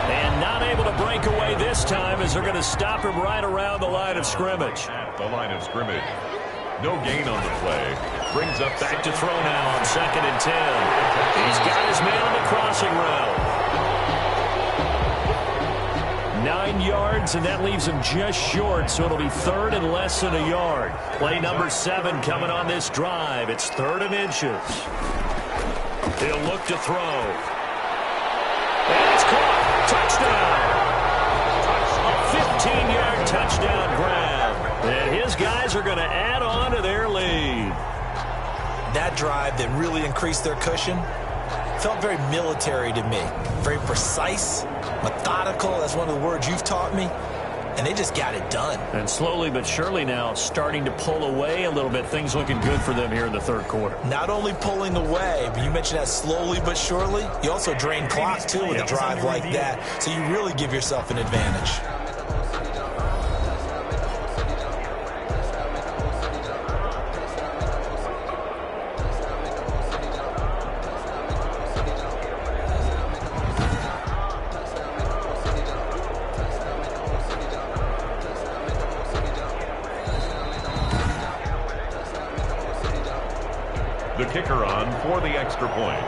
And not able to break away this time as they're going to stop him right around the line of scrimmage. At the line of scrimmage. No gain on the play. Brings up back to throw now on 2nd and 10. He's got his man on the crossing route. 9 yards, and that leaves him just short, so it'll be 3rd and less than a yard. Play number 7 coming on this drive. It's 3rd and inches. He'll look to throw. And it's caught. Touchdown. A 15-yard touchdown grab. And his guys are going to add on to their lead. That drive that really increased their cushion felt very military to me. Very precise, methodical. That's one of the words you've taught me. And they just got it done. And slowly but surely now starting to pull away a little bit. Things looking good for them here in the 3rd quarter. Not only pulling away, but you mentioned that slowly but surely. You also drain clock, too, with a drive like that. So you really give yourself an advantage. The kicker on for the extra point.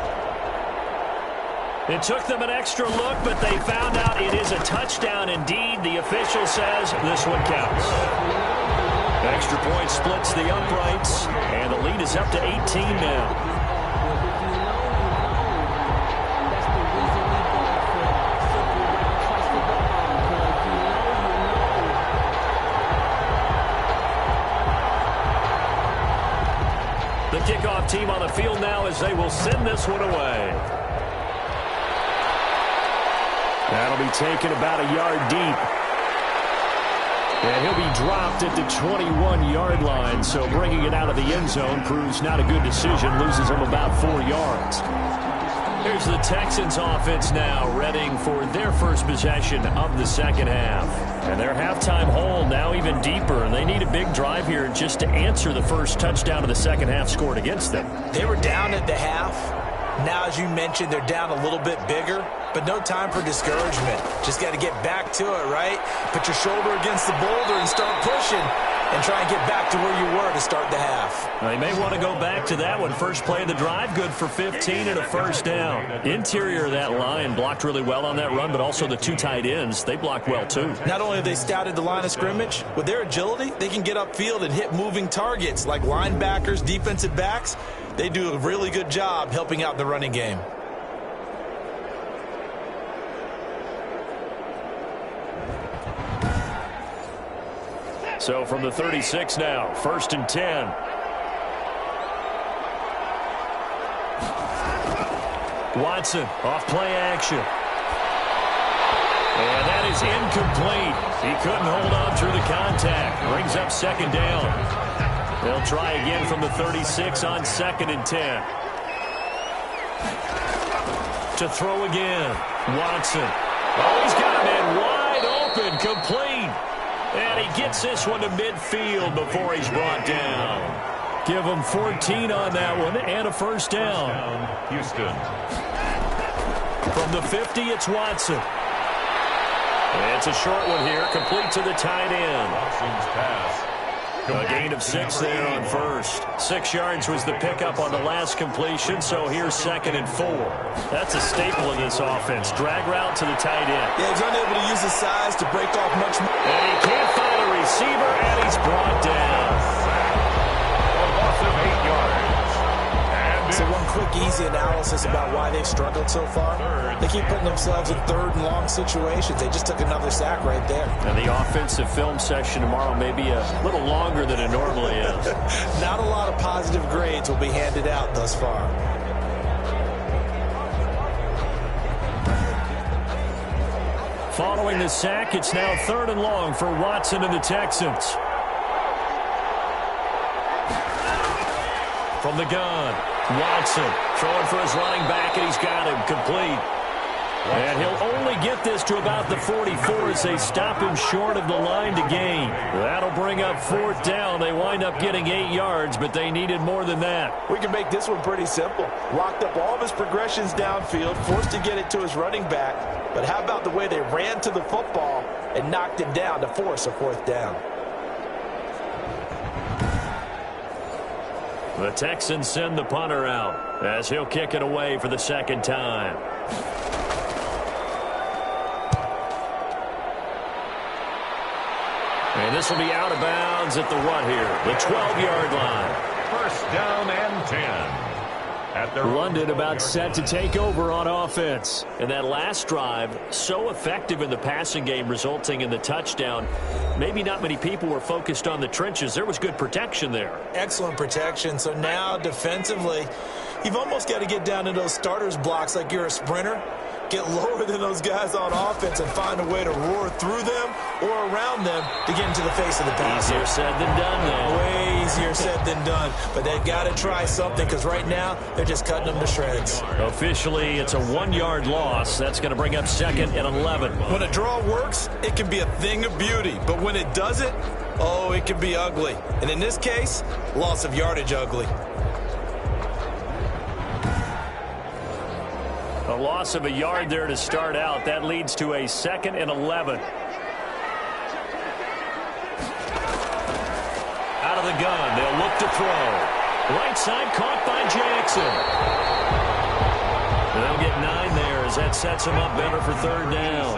It took them an extra look, but they found out it is a touchdown indeed. The official says this one counts. Extra point splits the uprights, and the lead is up to 18 now. The kickoff team on the field now as they will send this one away. That'll be taken about a yard deep. And he'll be dropped at the 21-yard line, so bringing it out of the end zone proves not a good decision, loses him about 4 yards. Here's the Texans offense now, readying for their first possession of the 2nd half. And their halftime hole now even deeper, and they need a big drive here just to answer the first touchdown of the 2nd half scored against them. They were down at the half. Now, as you mentioned, they're down a little bit bigger, but no time for discouragement. Just got to get back to it, right? Put your shoulder against the boulder and start pushing and try and get back to where you were to start the half. Now, you may want to go back to that one. First play of the drive, good for 15 and a first down. Interior of that line blocked really well on that run, but also the 2 tight ends, they blocked well too. Not only have they scouted the line of scrimmage, with their agility, they can get upfield and hit moving targets like linebackers, defensive backs. They do a really good job helping out the running game. So from the 36 now, 1st and 10. Watson off play action. And that is incomplete. He couldn't hold on through the contact. Brings up 2nd down. They'll try again from the 36 on 2nd and 10. To throw again. Watson. Oh, he's got a man wide open, complete. And he gets this one to midfield before he's brought down. Give him 14 on that one and a first down. Houston. From the 50, it's Watson. And it's a short one here, complete to the tight end. Watson's pass. A gain of 6 there on first. 6 yards was the pickup on the last completion, so here's 2nd and 4. That's a staple of this offense. Drag route to the tight end. Yeah, he's unable to use his size to break off much more. And he can't find a receiver, and he's brought down. A loss of 8 yards. So one quick, easy analysis about why they've struggled so far. They keep putting themselves in 3rd and long situations. They just took another sack right there. And the offensive film session tomorrow may be a little longer than it normally is. Not a lot of positive grades will be handed out thus far. Following the sack, it's now 3rd and long for Watson and the Texans. From the gun, Watson throwing for his running back, and he's got him complete. And he'll only get this to about the 44 as they stop him short of the line to gain. That'll bring up 4th down. They wind up getting 8 yards, but they needed more than that. We can make this one pretty simple. Locked up all of his progressions downfield, forced to get it to his running back. But how about the way they ran to the football and knocked him down to force a 4th down? The Texans send the punter out as he'll kick it away for the 2nd time. And this will be out of bounds at the what here? The 12-yard line. 1st down and 10. London about set to take over on offense. And that last drive, so effective in the passing game, resulting in the touchdown. Maybe not many people were focused on the trenches. There was good protection there. Excellent protection. So now defensively, you've almost got to get down to those starters blocks like you're a sprinter. Get lower than those guys on offense and find a way to roar through them or around them to get into the face of the passer. Easier said than done, though. Way easier said than done. But they've got to try something because right now they're just cutting them to shreds. Officially, it's a 1-yard loss. That's going to bring up 2nd and 11. When a draw works, it can be a thing of beauty. But when it doesn't, oh, it can be ugly. And in this case, loss of yardage ugly. A loss of a yard there to start out. That leads to a 2nd and 11. Out of the gun. They'll look to throw. Right side caught by Jackson. They'll get 9 there as that sets them up better for 3rd down.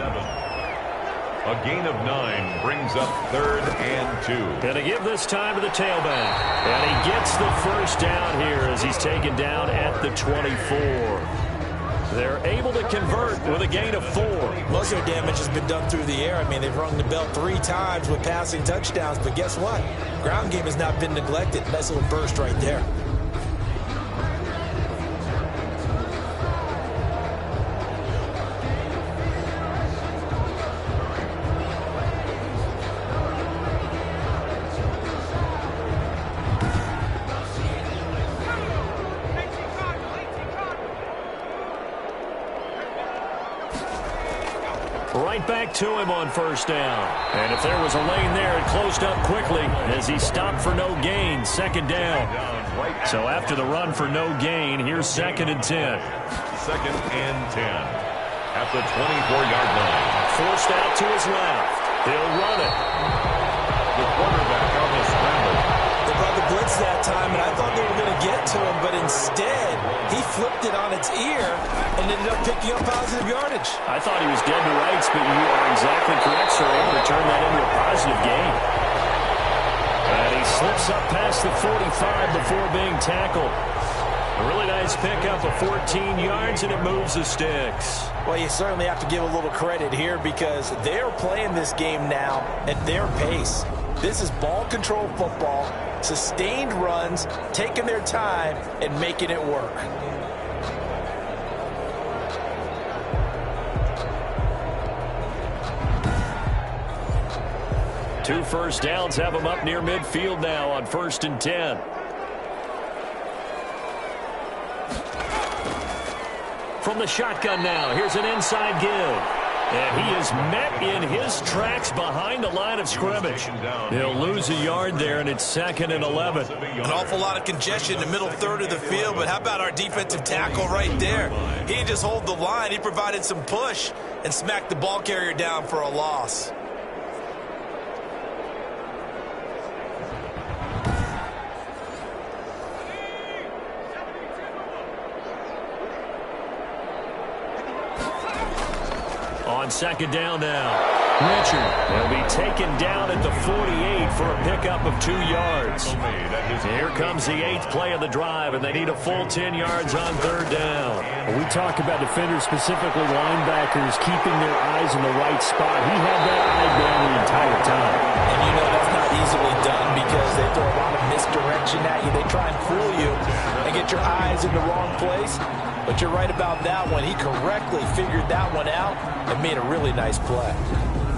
A gain of 9 brings up 3rd and 2. Going to give this time to the tailback. And he gets the 1st down here as he's taken down at the 24. They're able to convert with a gain of 4. Most of their damage has been done through the air. I mean, they've rung the bell 3 times with passing touchdowns, but guess what? Ground game has not been neglected. Nice little burst right there. Right back to him on 1st down. And if there was a lane there, it closed up quickly as he stopped for no gain. 2nd down. So after the run for no gain, here's 2nd and 10. 2nd and 10. At the 24-yard line. Forced out to his left. He'll run it. The quarterback on the scramble. They brought the blitz that time, and I thought they were going to get to him, but instead, he flipped it on its ear and ended up picking up positive yardage. I thought he was dead to rights, but you are exactly correct, sir. Able to turn that into a positive gain. And he slips up past the 45 before being tackled. A really nice pickup of 14 yards, and it moves the sticks. Well, you certainly have to give a little credit here because they're playing this game now at their pace. This is ball control football, sustained runs, taking their time, and making it work. Two 1st downs have them up near midfield now on 1st and 10. From the shotgun now, here's an inside give. And he is met in his tracks behind the line of scrimmage. He'll lose a yard there, and it's 2nd and 11. An awful lot of congestion in the middle 3rd of the field, but how about our defensive tackle right there? He didn't just hold the line. He provided some push and smacked the ball carrier down for a loss. On 2nd down now. Richard will be taken down at the 48 for a pickup of 2 yards. Here comes the 8th play of the drive, and they need a full 10 yards on 3rd down. We talk about defenders, specifically linebackers, keeping their eyes in the right spot. He had that eye down the entire time. And you know that's not easily done because they throw a lot of misdirection at you. They try and fool you and get your eyes in the wrong place. But you're right about that one. He correctly figured that one out and made a really nice play.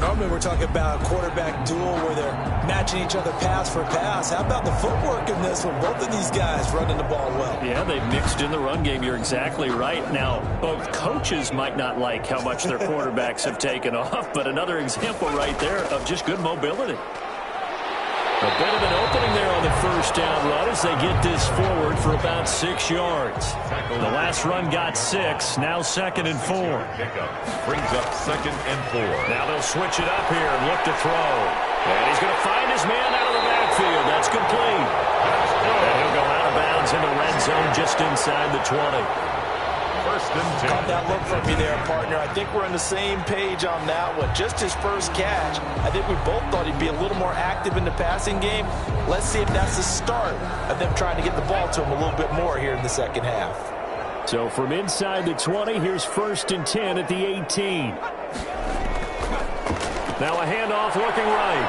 Normally we're talking about a quarterback duel where they're matching each other pass for pass. How about the footwork in this one? Both of these guys running the ball well. Yeah, they've mixed in the run game. You're exactly right. Now, both coaches might not like how much their quarterbacks have taken off, but another example right there of just good mobility. A bit of an opening there on the first down run as they get this forward for about 6 yards. The last run got 6, now 2nd and 4. Pickup brings up 2nd and 4. Now they'll switch it up here and look to throw. And he's going to find his man out of the backfield. That's complete. And he'll go out of bounds in the red zone just inside the 20. 1st and 10. Caught that look from you there, partner. I think we're on the same page on that one. Just his first catch. I think we both thought he'd be a little more active in the passing game. Let's see if that's the start of them trying to get the ball to him a little bit more here in the second half. So from inside the 20, here's 1st and 10 at the 18. Now a handoff looking right.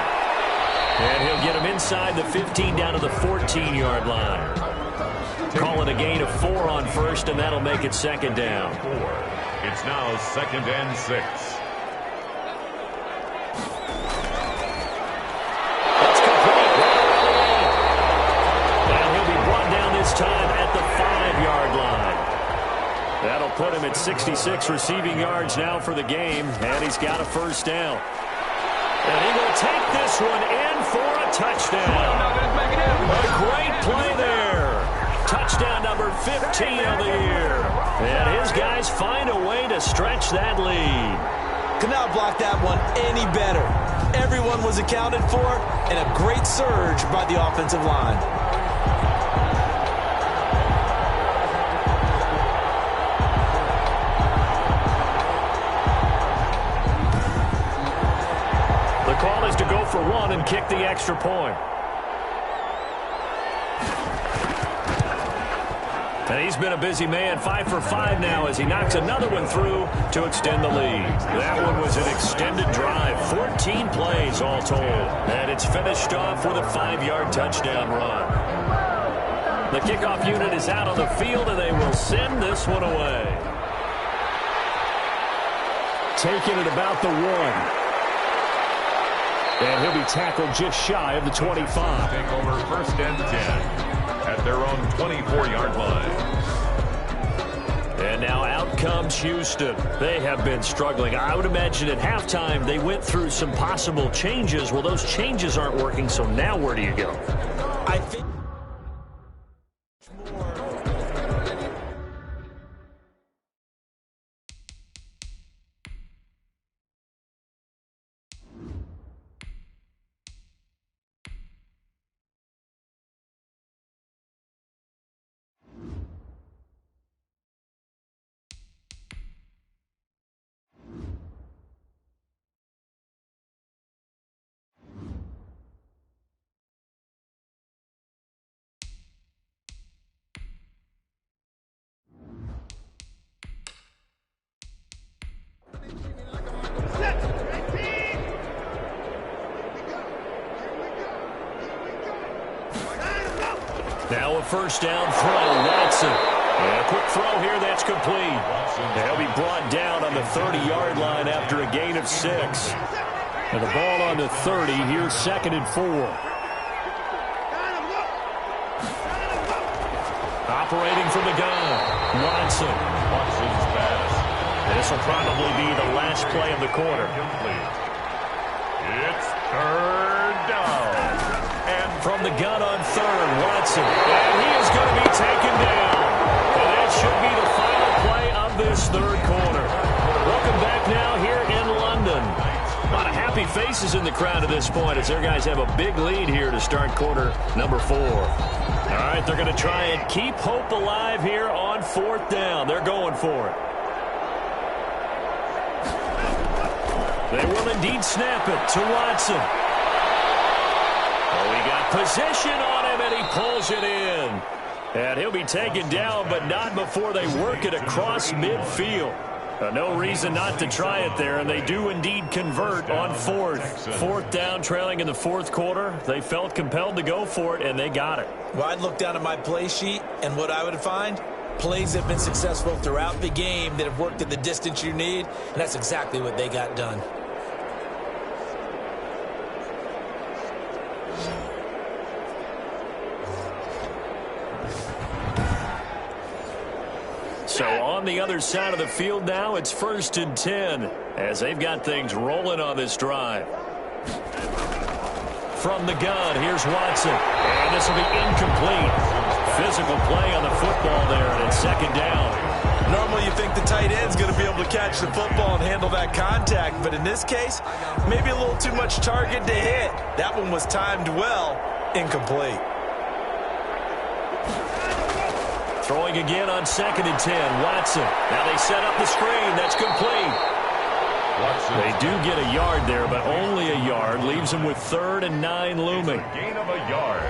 And he'll get him inside the 15 down to the 14-yard line. Call it a gain of 4 on 1st, and that'll make it 2nd down. 4. It's now 2nd and 6. That's complete. And he'll be brought down this time at the 5-yard line. That'll put him at 66 receiving yards now for the game, and he's got a 1st down. And he will take this one in for a touchdown. A great play there. Touchdown number 15 of the year. And his guys find a way to stretch that lead. Could not block that one any better. Everyone was accounted for, and a great surge by the offensive line. The call is to go for 1 and kick the extra point. And he's been a busy man, 5 for 5 now as he knocks another one through to extend the lead. That one was an extended drive, 14 plays all told. And it's finished off with a 5-yard touchdown run. The kickoff unit is out on the field, and they will send this one away. Taking it about the 1. And he'll be tackled just shy of the 25. Take over 1st and 10 at their own 24-yard line. And now out comes Houston. They have been struggling. I would imagine at halftime they went through some possible changes. Well, those changes aren't working, so now where do you go? I think Now a 1st down throw, Watson. And a quick throw here, that's complete. They'll be brought down on the 30-yard line after a gain of 6. And the ball on the 30, here's 2nd and 4. Operating from the gun, Watson. Watson's pass. This will probably be the last play of the quarter. Complete. It's 3rd down. And from the gun on 3rd, Watson. And he is going to be taken down. And that should be the final play of this 3rd quarter. Welcome back now here in London. A lot of happy faces in the crowd at this point as their guys have a big lead here to start quarter number 4. All right, they're going to try and keep hope alive here on 4th down. They're going for it. They will indeed snap it to Watson. Oh, he got possession on him, and he pulls it in. And he'll be taken down, but not before they work it across midfield. No reason not to try it there, and they do indeed convert on 4th. 4th down, trailing in the 4th quarter. They felt compelled to go for it, and they got it. Well, I'd look down at my play sheet, and what I would find, plays have been successful throughout the game that have worked at the distance you need, and that's exactly what they got done. So on the other side of the field now, it's 1st and 10 as they've got things rolling on this drive. From the gun, here's Watson. And this will be incomplete. Physical play on the football there, and it's 2nd down. Normally you think the tight end's going to be able to catch the football and handle that contact, but in this case, maybe a little too much target to hit. That one was timed well, incomplete. Throwing again on 2nd and 10, Watson. Now they set up the screen. That's complete. Watson. They do get a yard there, but only a yard. Leaves them with 3rd and 9 looming. It's a gain of a yard.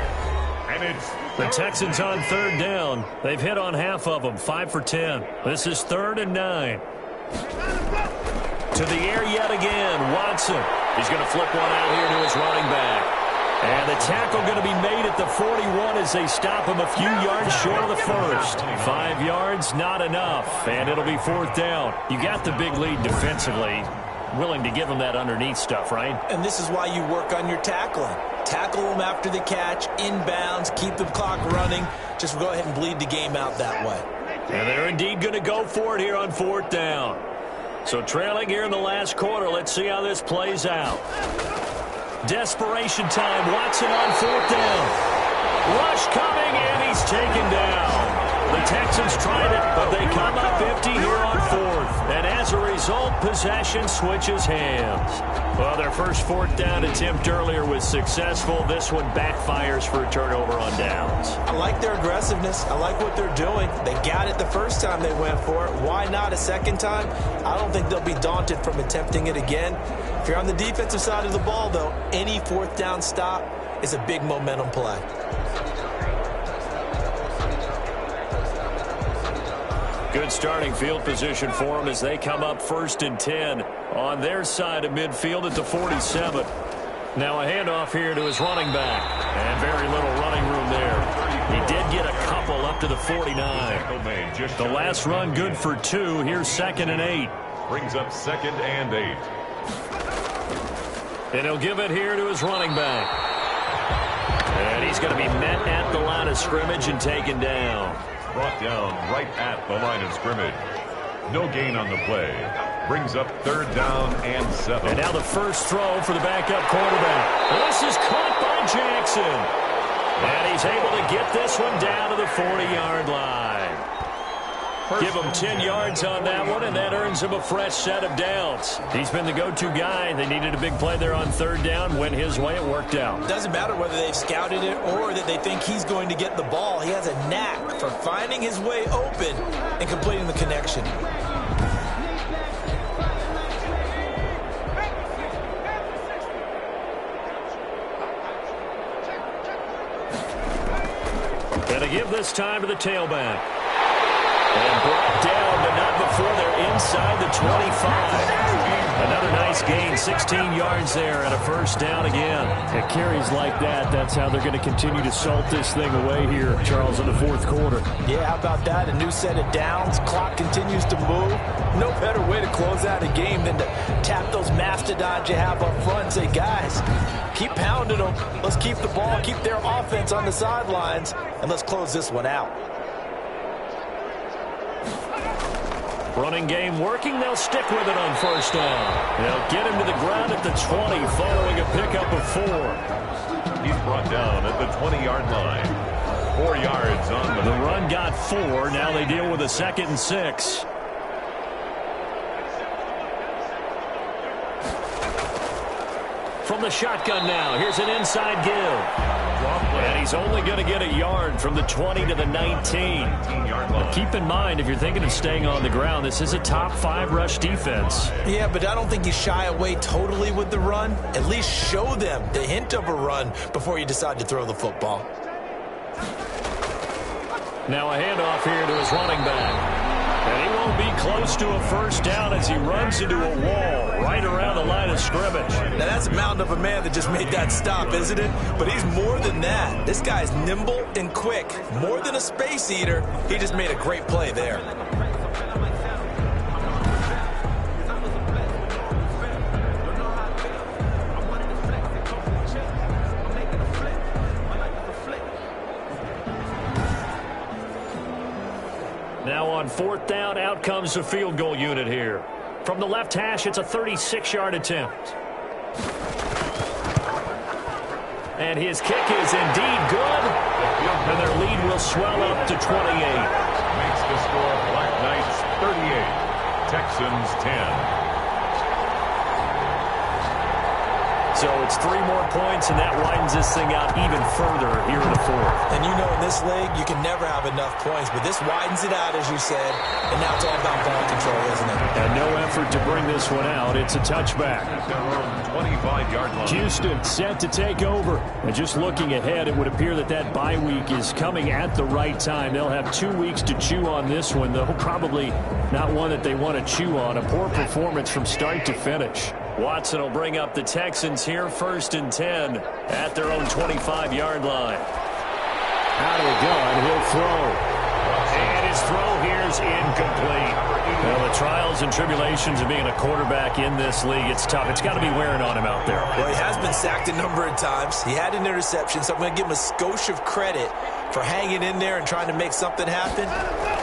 And it's The Texans on 3rd down. They've hit on half of them, 5 for 10. This is 3rd and 9. To the air yet again, Watson. He's going to flip one out here to his running back. And the tackle going to be made at the 41 as they stop him a few yards short of the first. 5 yards, not enough. And it'll be 4th down. You got the big lead defensively. Willing to give him that underneath stuff, right? And this is why you work on your tackling. Tackle them after the catch, inbounds, keep the clock running. Just go ahead and bleed the game out that way. And they're indeed going to go for it here on 4th down. So trailing here in the last quarter. Let's see how this plays out. Desperation time. Watson on 4th down. Rush coming, and he's taken down. The Texans tried it, but they come up empty here on 4th. And as a result, possession switches hands. Well, their first 4th down attempt earlier was successful. This one backfires for a turnover on downs. I like their aggressiveness. I like what they're doing. They got it the first time they went for it. Why not a second time? I don't think they'll be daunted from attempting it again. If you're on the defensive side of the ball, though, any 4th down stop is a big momentum play. Good starting field position for them as they come up 1st and 10 on their side of midfield at the 47. Now a handoff here to his running back. And very little running room there. He did get a couple up to the 49. The last run good for 2. Here's 2nd and 8. Brings up 2nd and 8. And he'll give it here to his running back. And he's going to be met at the line of scrimmage and taken down. Brought down right at the line of scrimmage. No gain on the play. Brings up 3rd down and 7. And now the first throw for the backup quarterback. This is caught by Jackson. And he's able to get this one down to the 40-yard line. Give him 10 yards on that one, and that earns him a fresh set of downs. He's been the go-to guy. They needed a big play there on 3rd down. Went his way. It worked out. Doesn't matter whether they've scouted it or that they think he's going to get the ball. He has a knack for finding his way open and completing the connection. And to give this time to the tailback. And brought down, but not before they're inside the 25. Another nice gain, 16 yards there, and a first down again. At carries like that, that's how they're going to continue to salt this thing away here, Charles, in the 4th quarter. Yeah, how about that? A new set of downs. Clock continues to move. No better way to close out a game than to tap those mastodons you have up front and say, guys, keep pounding them. Let's keep the ball, keep their offense on the sidelines, and let's close this one out. Running game working. They'll stick with it on 1st down. They'll get him to the ground at the 20 following a pickup of 4. He's brought down at the 20-yard line. 4 yards on The run got 4. Now they deal with a 2nd and 6. From the shotgun now. Here's an inside give. And he's only going to get a yard from the 20 to the 19. But keep in mind, if you're thinking of staying on the ground, this is a top 5 rush defense. Yeah, but I don't think you shy away totally with the run. At least show them the hint of a run before you decide to throw the football. Now a handoff here to his running back. And he won't be close to a first down as he runs into a wall right around the line of scrimmage. Now that's a mountain of a man that just made that stop, isn't it? But he's more than that. This guy's nimble and quick. More than a space eater. He just made a great play there. on 4th down. Out comes the field goal unit here. From the left hash, it's a 36-yard attempt. And his kick is indeed good. And their lead will swell up to 28. Makes the score Black Knights 38, Texans 10. So it's 3 more points, and that widens this thing out even further here in the 4th. And you know in this league, you can never have enough points, but this widens it out, as you said, and now it's all about ball control, isn't it? And no effort to bring this one out. It's a touchback. Their own 25-yard line. Houston set to take over. And just looking ahead, it would appear that that bye week is coming at the right time. They'll have 2 weeks to chew on this one, though probably not one that they want to chew on. A poor performance from start to finish. Watson will bring up the Texans here, 1st and 10 at their own 25-yard line. Out of the gun, he'll throw. And his throw here's incomplete. Well, the trials and tribulations of being a quarterback in this league, it's tough. It's got to be wearing on him out there. Well, he has been sacked a number of times. He had an interception, so I'm going to give him a skosh of credit for hanging in there and trying to make something happen,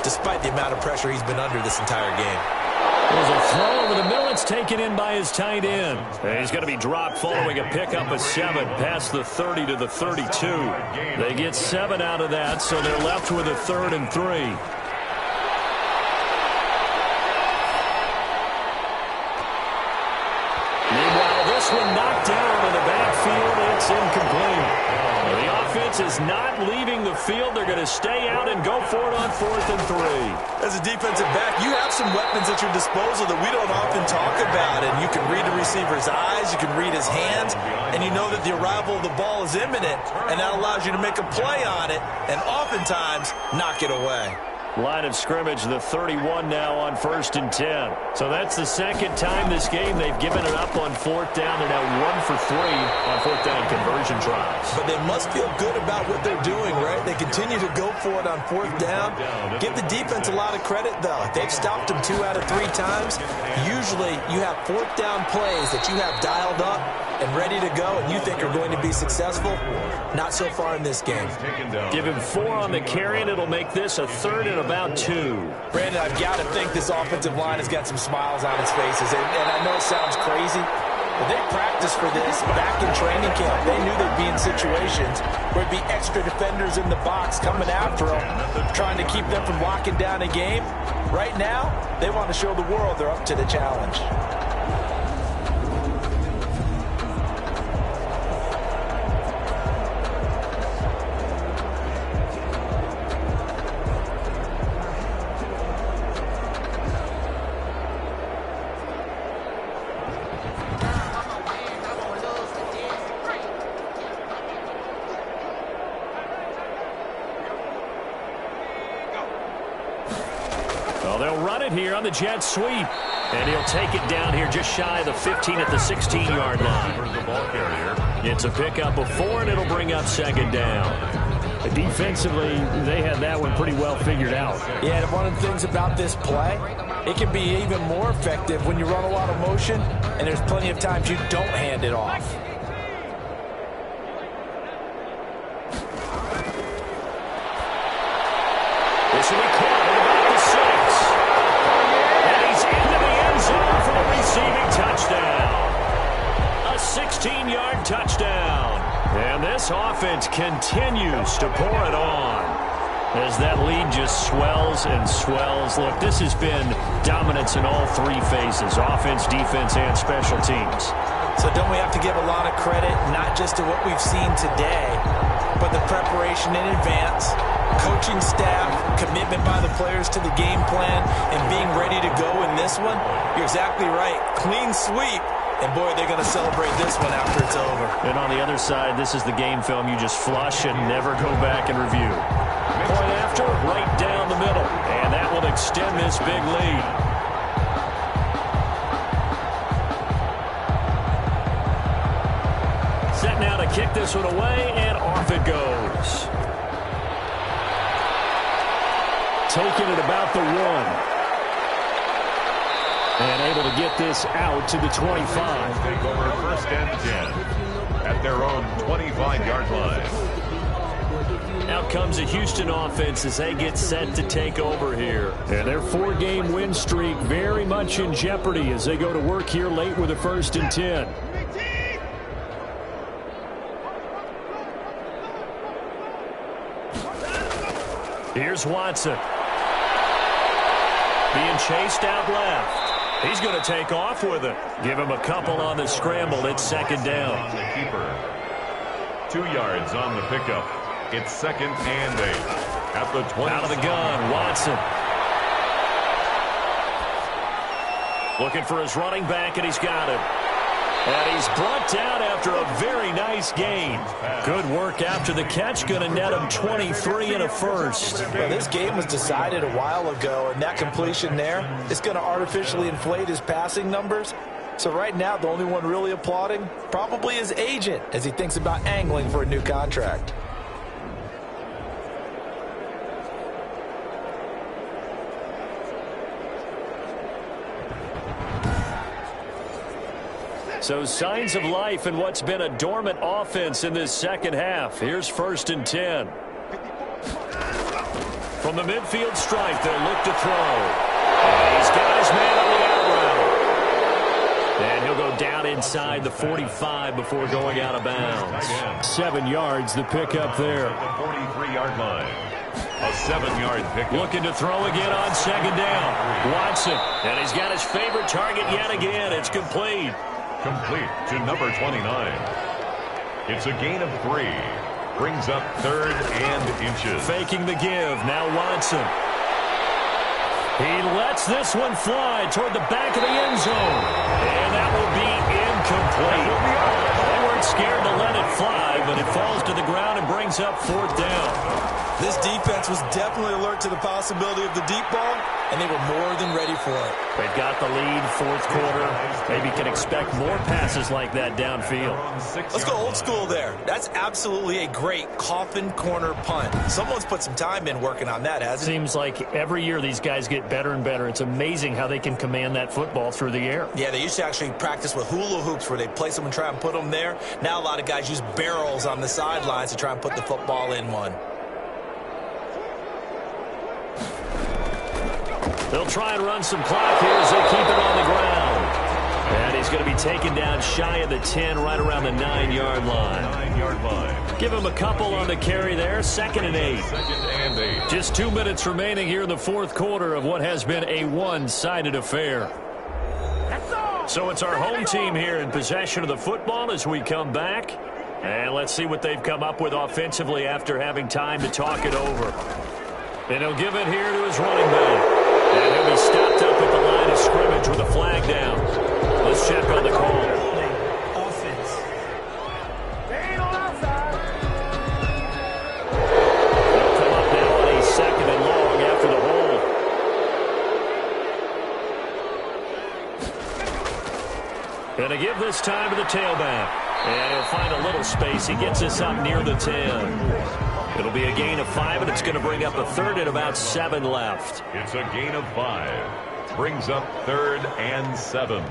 despite the amount of pressure he's been under this entire game. There's a throw over the middle. It's taken in by his tight end. And he's going to be dropped following a pickup of 7 past the 30 to the 32. They get 7 out of that, so they're left with a 3rd and 3. Meanwhile, this one knocked down in the backfield. It's incomplete. The offense is not leaving the field. They're going to stay out and go for it on 4th and 3. As a defensive back, you have some weapons at your disposal that we don't often talk about. And you can read the receiver's eyes, you can read his hands, and you know that the arrival of the ball is imminent, and that allows you to make a play on it and oftentimes knock it away. Line of scrimmage, the 31 now on 1st and 10. So that's the second time this game they've given it up on 4th down. They're now 1 for 3 on 4th down conversion tries. But they must feel good about what they're doing, right? They continue to go for it on 4th down. Give the defense a lot of credit, though. They've stopped them 2 out of 3 times. Usually you have 4th down plays that you have dialed up and ready to go and you think are going to be successful. Not so far in this game. Give him 4 on the carry, and it'll make this a 3rd and about 2. Brandon, I've got to think this offensive line has got some smiles on its faces. And I know it sounds crazy, but they practiced for this back in training camp. They knew they'd be in situations where there'd be extra defenders in the box coming after them, trying to keep them from locking down a game. Right now, they want to show the world they're up to the challenge. Here on the jet sweep, and he'll take it down here just shy of the 15 at the 16-yard line. It's a pickup of 4, and it'll bring up 2nd down. Defensively, they had that one pretty well figured out. Yeah, and one of the things about this play, it can be even more effective when you run a lot of motion, and there's plenty of times you don't hand it off. This will be caught at about the 6. For the receiving touchdown. A 16-yard touchdown. And this offense continues to pour it on as that lead just swells and swells. Look, this has been dominance in all 3 phases, offense, defense, and special teams. So don't we have to give a lot of credit, not just to what we've seen today, but the preparation in advance, coaching staff, commitment by the players to the game plan, and being ready to go in this one? You're exactly right. Clean sweep. And, boy, they're going to celebrate this one after it's over. And on the other side, this is the game film you just flush and never go back and review. Point after, right down the middle. And that will extend this big lead. Set now to kick this one away, and off it goes. Taking it about the 1. And able to get this out to the 25. Take over 1st and 10 at their own 25-yard line. Out comes a Houston offense as they get set to take over here. And their 4-game win streak very much in jeopardy as they go to work here late with a 1st and 10. Here's Watson. Being chased out left. He's going to take off with it. Give him a couple on the scramble. It's 2nd down. On the keeper. 2 yards on the pickup. It's 2nd and 8. At the 20. Out of the gun, Watson. Looking for his running back, and he's got him. And he's brought down after a very nice gain. Good work after the catch. Going to net him 23 and a 1st. Well, this game was decided a while ago, and that completion there is going to artificially inflate his passing numbers. So right now, the only one really applauding probably his agent as he thinks about angling for a new contract. So signs of life in what's been a dormant offense in this 2nd half. Here's 1st and 10. From the midfield stripe, they'll look to throw. And he's got his man on the out route. And he'll go down inside the 45 before going out of bounds. 7 yards, the pickup there. The 43-yard line. A 7-yard pickup. Looking to throw again on 2nd down. Watson. And he's got his favorite target yet again. It's complete. Complete to number 29. It's a gain of 3. Brings up 3rd and inches. Faking the give. Now Watson. He lets this one fly toward the back of the end zone. And that will be incomplete. They weren't scared to let it fly, but it falls to the ground and brings up 4th down. This defense was definitely alert to the possibility of the deep ball, and they were more than ready for it. They've got the lead, 4th quarter. Maybe can expect more passes like that downfield. Let's go old school there. That's absolutely a great coffin corner punt. Someone's put some time in working on that, hasn't it? Seems like every year these guys get better and better. It's amazing how they can command that football through the air. Yeah, they used to actually practice with hula hoops where they'd place them and try and put them there. Now a lot of guys use barrels on the sidelines to try and put the football in one. They'll try and run some clock here as they keep it on the ground. And he's going to be taken down shy of the 10, right around the 9-yard line. 9-yard line. Give him a couple on the carry there. 2nd and 8. 2nd and 8. Just 2 minutes remaining here in the 4th quarter of what has been a one-sided affair. So it's our home team here in possession of the football as we come back. And let's see what they've come up with offensively after having time to talk it over. And he'll give it here to his running back. And he'll be stopped up at the line of scrimmage with a flag down. Let's check on the call. Offense. They'll come up now on a 2nd and long after the hold. And to give this time to the tailback. And he'll find a little space. He gets us up near the 10. It'll be a gain of 5, and it's going to bring up a 3rd and about 7 left. It's a gain of 5. Brings up 3rd and 7.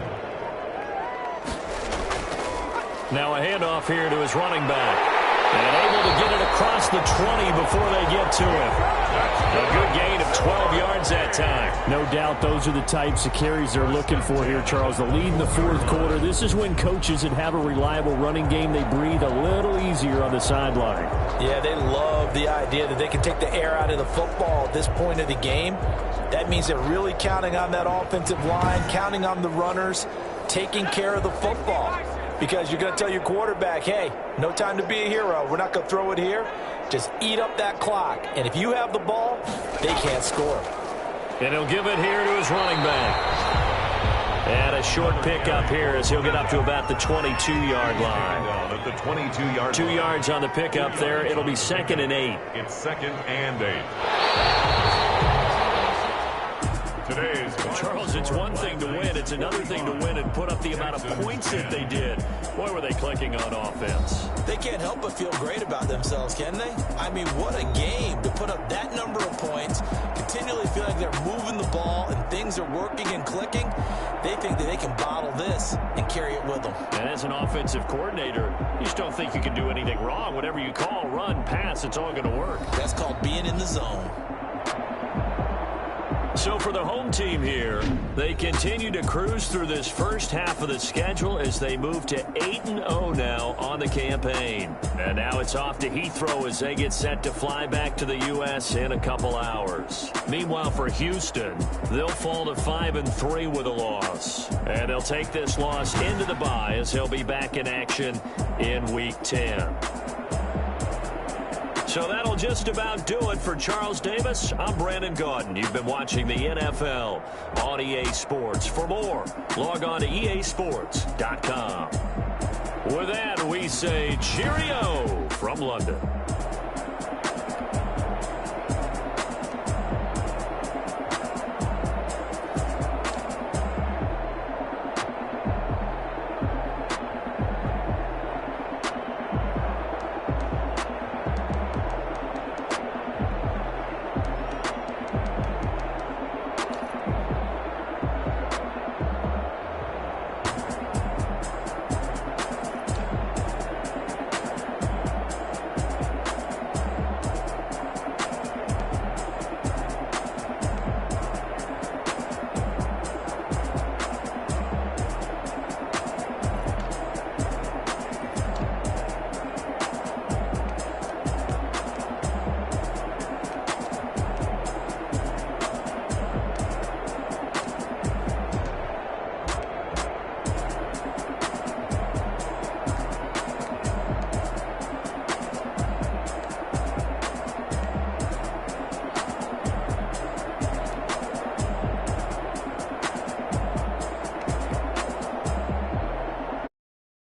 Now a handoff here to his running back. And able to get it across the 20 before they get to him. A good gain of 12 yards that time. No doubt those are the types of carries they're looking for here, Charles. The lead in the 4th quarter. This is when coaches that have a reliable running game, they breathe a little easier on the sideline. Yeah, they love the idea that they can take the air out of the football at this point of the game. That means they're really counting on that offensive line, counting on the runners, taking care of the football. Because you're going to tell your quarterback, hey, no time to be a hero. We're not going to throw it here. Just eat up that clock. And if you have the ball, they can't score. And he'll give it here to his running back. And a short pickup here as he'll get up to about the 22-yard line. At the 22-yard 2 yards on the pickup there. It'll be 2nd and 8. It's 2nd and 8. Today's Charles, it's one thing to win. It's another thing to win and put up the amount of points that they did. Boy, were they clicking on offense. They can't help but feel great about themselves, can they? I mean, what a game to put up that number of points, continually feel like they're moving the ball and things are working and clicking. They think that they can bottle this and carry it with them. And as an offensive coordinator, you just don't think you can do anything wrong. Whatever you call, run, pass, it's all going to work. That's called being in the zone. So for the home team here, they continue to cruise through this first half of the schedule as they move to 8-0 now on the campaign. And now it's off to Heathrow as they get set to fly back to the U.S. in a couple hours. Meanwhile, for Houston, they'll fall to 5-3 with a loss. And they'll take this loss into the bye as they'll be back in action in Week 10. So that'll just about do it for Charles Davis. I'm Brandon Gaudin. You've been watching the NFL on EA Sports. For more, log on to easports.com. With that, we say cheerio from London.